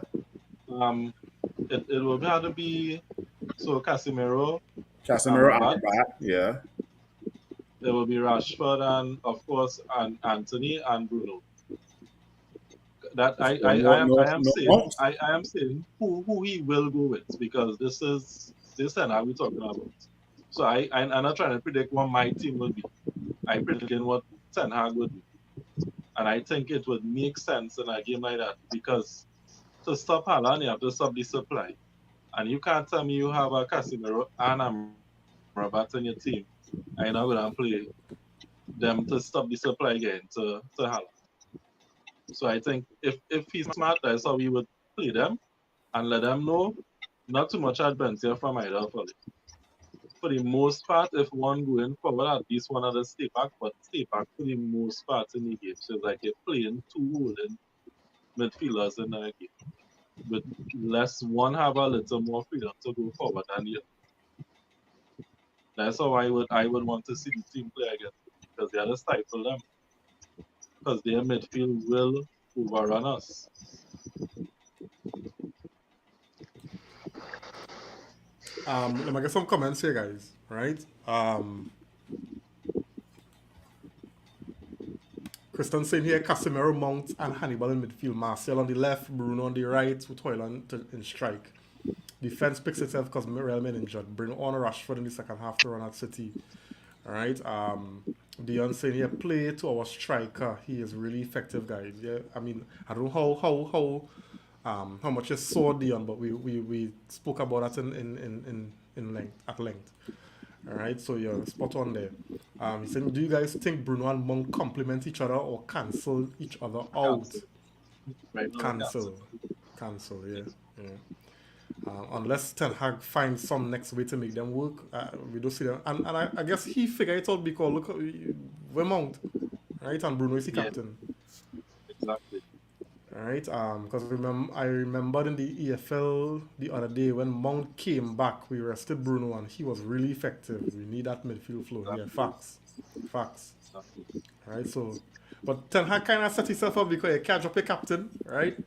um, it will have to be so Casemiro, Casemiro, Amrabat, Amrabat. Yeah. there will be Rashford and of course and Anthony and Bruno. That I am No saying Mount. I am saying who he will go with because this and how we talking about. So I'm not trying to predict what my team will be. I'm predicting what Ten Hag would do. And I think it would make sense in a game like that because to stop Haaland, you have to stop the supply. And you can't tell me you have a Casemiro and Amrabat in your team and you're not going to play them to stop the supply again to Haaland. So I think if he's smart, that's how we would play them and let them know not too much adventure from either of them. For the most part, if one going forward, at least one of the stay back, but stay back for the most part in the game. So it's like you're playing two holding midfielders in the game. With less one have a little more freedom to go forward than the other. That's how I would want to see the team play again. Because they are to stifle them. Because their midfield will overrun us. Let me get some comments here, guys. Right? Kristen saying here, Casemiro, Mount, and Hannibal in midfield. Martial on the left, Bruno on the right, with Hoyland in strike. Defense picks itself because Real men injured. Bring on Rashford in the second half to run at City. All right. Dion saying here, play to our striker. He is really effective, guys. Yeah. I mean, I don't know how much you saw Dion, but we spoke about that in length at length. All right, so you're spot on there. He's saying, do you guys think Bruno and Monk complement each other or cancel each other out? Cancel. Right now, Cancel. cancel. Yeah, yeah. Unless Ten Hag finds some next way to make them work, we don't see them. And I guess he figured it out because look, we're Mount, right? And Bruno is the Yeah, captain, exactly. right? Because I remembered in the EFL the other day when Mount came back, we rested Bruno and he was really effective. We need that midfield flow. Yeah, Exactly. facts, facts, Exactly. right? So, but Ten Hag kind of set himself up because he can't drop a captain, right?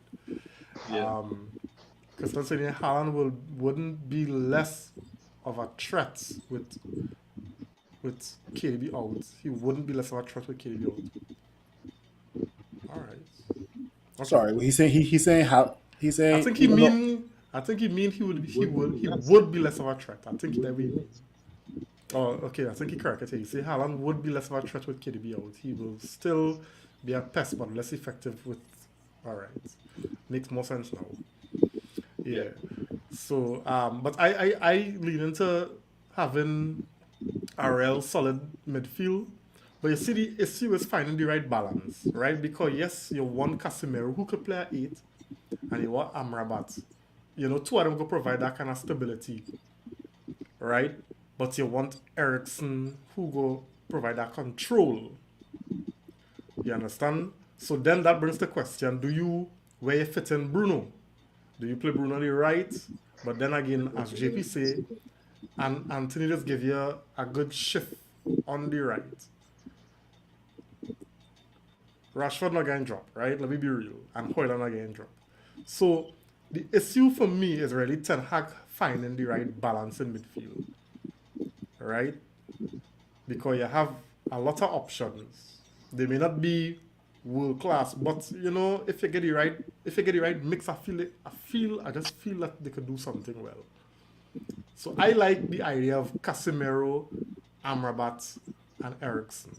Yeah. Because considering Haaland wouldn't be less of a threat with KDB out. He wouldn't be less of a threat with KDB out. All right. Okay. Sorry, he's saying how he's I saying think he even though mean I think he mean he Yes. would be less of a threat. I think that we mean. Oh, okay. I think he corrected it. He say Haaland would be less of a threat with KDB out. He will still be a pest, but less effective with. All right. Makes more sense now. Yeah. So, but I lean into having a real solid midfield. But you see, the issue is finding the right balance, right? Because yes, you want Casemiro who could play at 8, and you want Amrabat. You know, two of them could provide that kind of stability, right? But you want Ericsson who go provide that control. You understand? So then that brings the question: do you where you fit in Bruno? Do you play Bruno on the right? But then again, as JP say, and Anthony just give you a good shift on the right. Rashford not getting dropped, right? Let me be real. And Hoyland not getting dropped. So the issue for me is really Ten Hag finding the right balance in midfield, right? Because you have a lot of options. They may not be world class, but you know, if you get the right mix, I just feel that they could do something well. So I like the idea of Casemiro, Amrabat, and Ericsson.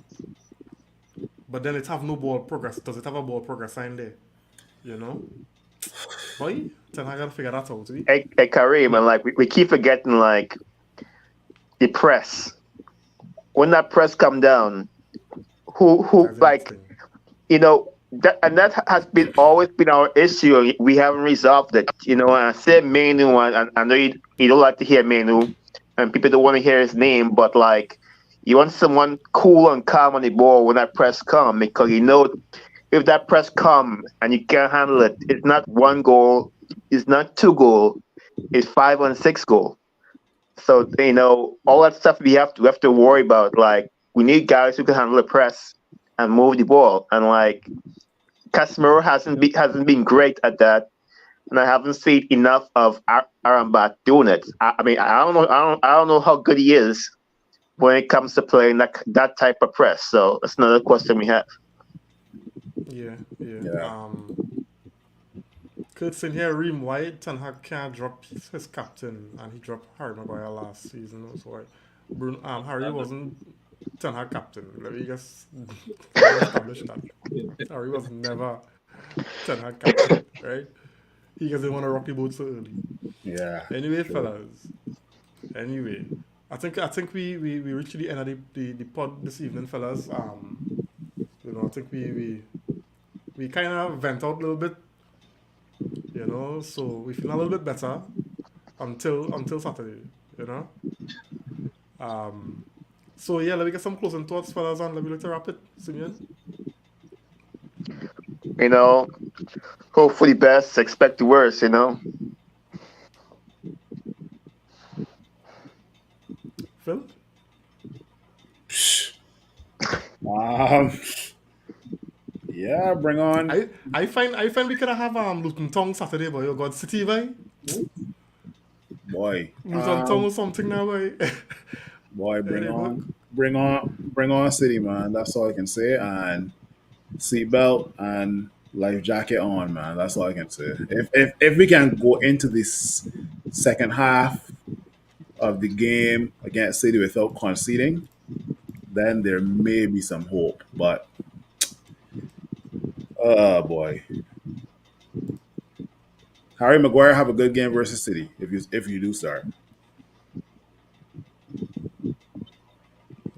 But then it have no ball progress. Does it have a ball progress sign there? You know? Boy, Ten Hag gotta figure that out. Hey, Kareem, and like we keep forgetting like the press. When that press come down, who That's the next like thing. you know that has been always been our issue. We haven't resolved it. You know, and I said Manu, and I know you don't like to hear Manu, and people don't want to hear his name, but like you want someone cool and calm on the ball when that press come, because you know if that press come and you can't handle it, it's not one goal, it's not two goal, it's 5 and 6 goal. So you know all that stuff we have to worry about. Like we need guys who can handle the press and move the ball, and like Casemiro hasn't been great at that, and I haven't seen enough of Arambat doing it. I mean, I don't know how good he is when it comes to playing that type of press. So that's another question we have. Yeah, yeah. yeah. Kurt's in here, Reem, why Ten Hag can't drop his captain and he dropped Harry Maguire last season? So why Harry wasn't Ten Hag captain. Let me just establish that. Harry was never Ten Hag captain, right? He doesn't want to rock the boat so early. Yeah. Anyway, True. fellas. Anyway, I think we reached the end of the pod this evening, fellas. You know, I think we kind of vent out a little bit, you know, so we feel a little bit better until Saturday, you know. So yeah, let me get some closing thoughts, fellas, and let me wrap it, Simeon. You know, hope for the best, expect the worst. You know. Phil. Yeah, bring on. I find we could have Luton Town Saturday, boy. You got City, boy. Boy. Luton Town or something now, boy. Boy, bring Any book? on City, man. That's all I can say. And seatbelt and life jacket on, man. That's all I can say. If we can go into this second half of the game against City without conceding, then there may be some hope. But oh boy. Harry Maguire have a good game versus City if you do start.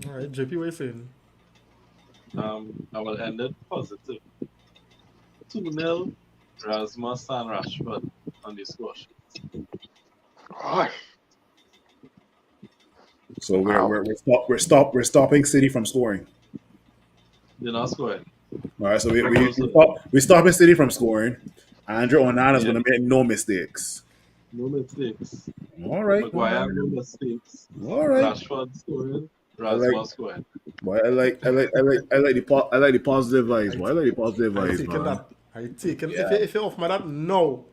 All right, JP, what you saying? I will end it positive. 2-0 Rasmus and Rashford on the score sheet. Gosh. So Wow. we're stopping City from scoring. They're not scoring. All right, so Proposal. we stopping City from scoring. Andrew Onana is Yeah. going to make no mistakes. No mistakes. All right, Maguire, no mistakes. all right. Rashford scoring. I like, Rasmus scoring. boy, I like the positive vibes. Boy, I like the positive I vibes, taking man. that. I taking. Yeah. If you offer me that, no,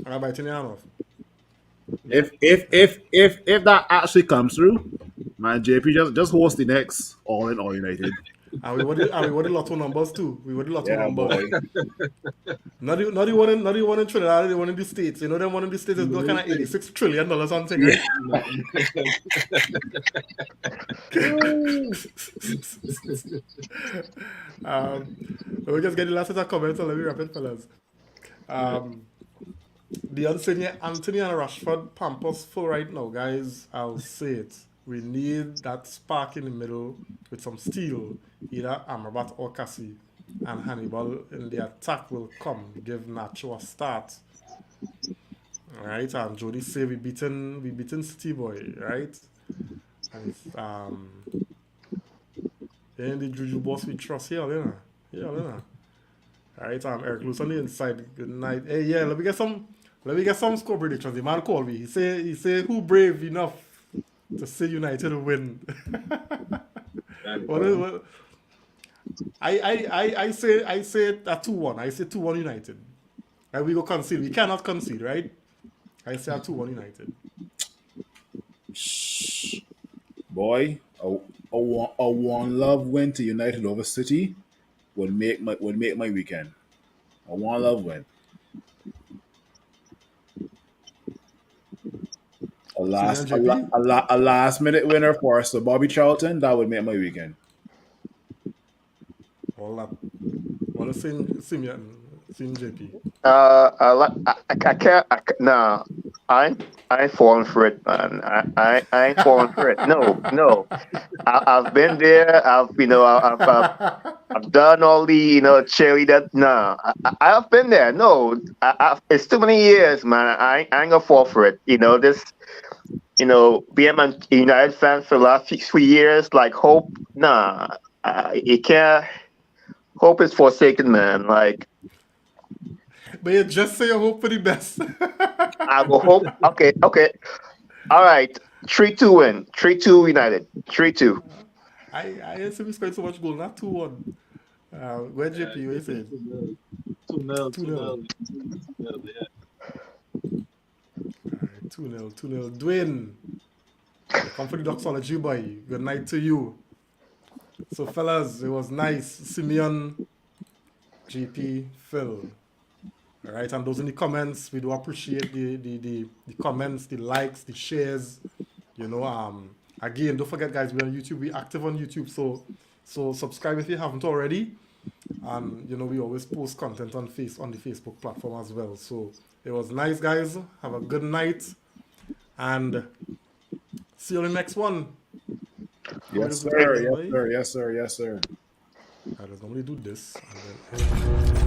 I'm biting your hand off. Yeah. If that actually comes through, man, JP just host the next All in All United. And we won the lotto numbers too. We won the lotto Yeah, numbers. boy. Not the one in Trinidad, the one in the States. You know, them one in the States is built kind of $86 trillion or something, right? Let me just get the last set of comments and let me wrap it, fellas. The Anthony and Rashford Pampers full right now, guys. I'll say it. We need that spark in the middle with some steel. Either Amrabat or Cassie. And Hannibal in the attack will come. Give Nacho a start. Alright, and Jody say we beaten City Boy, right? And it's in the Juju boss we trust here, Lena. Yeah, Lena. Alright, Eric Lewis on the inside. Good night. Hey, yeah, let me get some score predictions. The man called me. He said who brave enough to say United will win. what, I say a 2-1. I say 2-1 United. And we go concede. We cannot concede, right? I say a 2-1 United. Boy, a one love win to United over City would make my weekend. A one love win. A last minute winner for Sir Bobby Charlton, that would make my weekend. All that. Well, same JP. I can't. Nah, I ain't falling for it, man. I ain't falling for it. No. I've been there. I've done all the cheerleader. Nah, I have been there. No, it's too many years, man. I ain't gonna fall for it. This. Being a United fan for the last few years, like hope. Nah, you can't. Hope is forsaken, man. Like. But you just say you hope for the best. I will hope. Okay. All right. 3-2 win. 3-2 United. 3-2. I ain't seen me scoring so much goal. Not 2-1. Where JP? What you saying? 2-0. 2-0. 2-0. Yeah. Alright, 2-0. Dwayne. Come for the doxology, boy. Good night to you. So, fellas, it was nice. Simeon, JP, Phil. All right, and those in the comments, we do appreciate the comments, the likes, the shares. Again, don't forget, guys, we're on YouTube. We're active on YouTube, so subscribe if you haven't already. And we always post content on the Facebook platform as well. So it was nice, guys. Have a good night, and see you on the next one. Yes, sir. Yes, sir. I just normally do this. And then...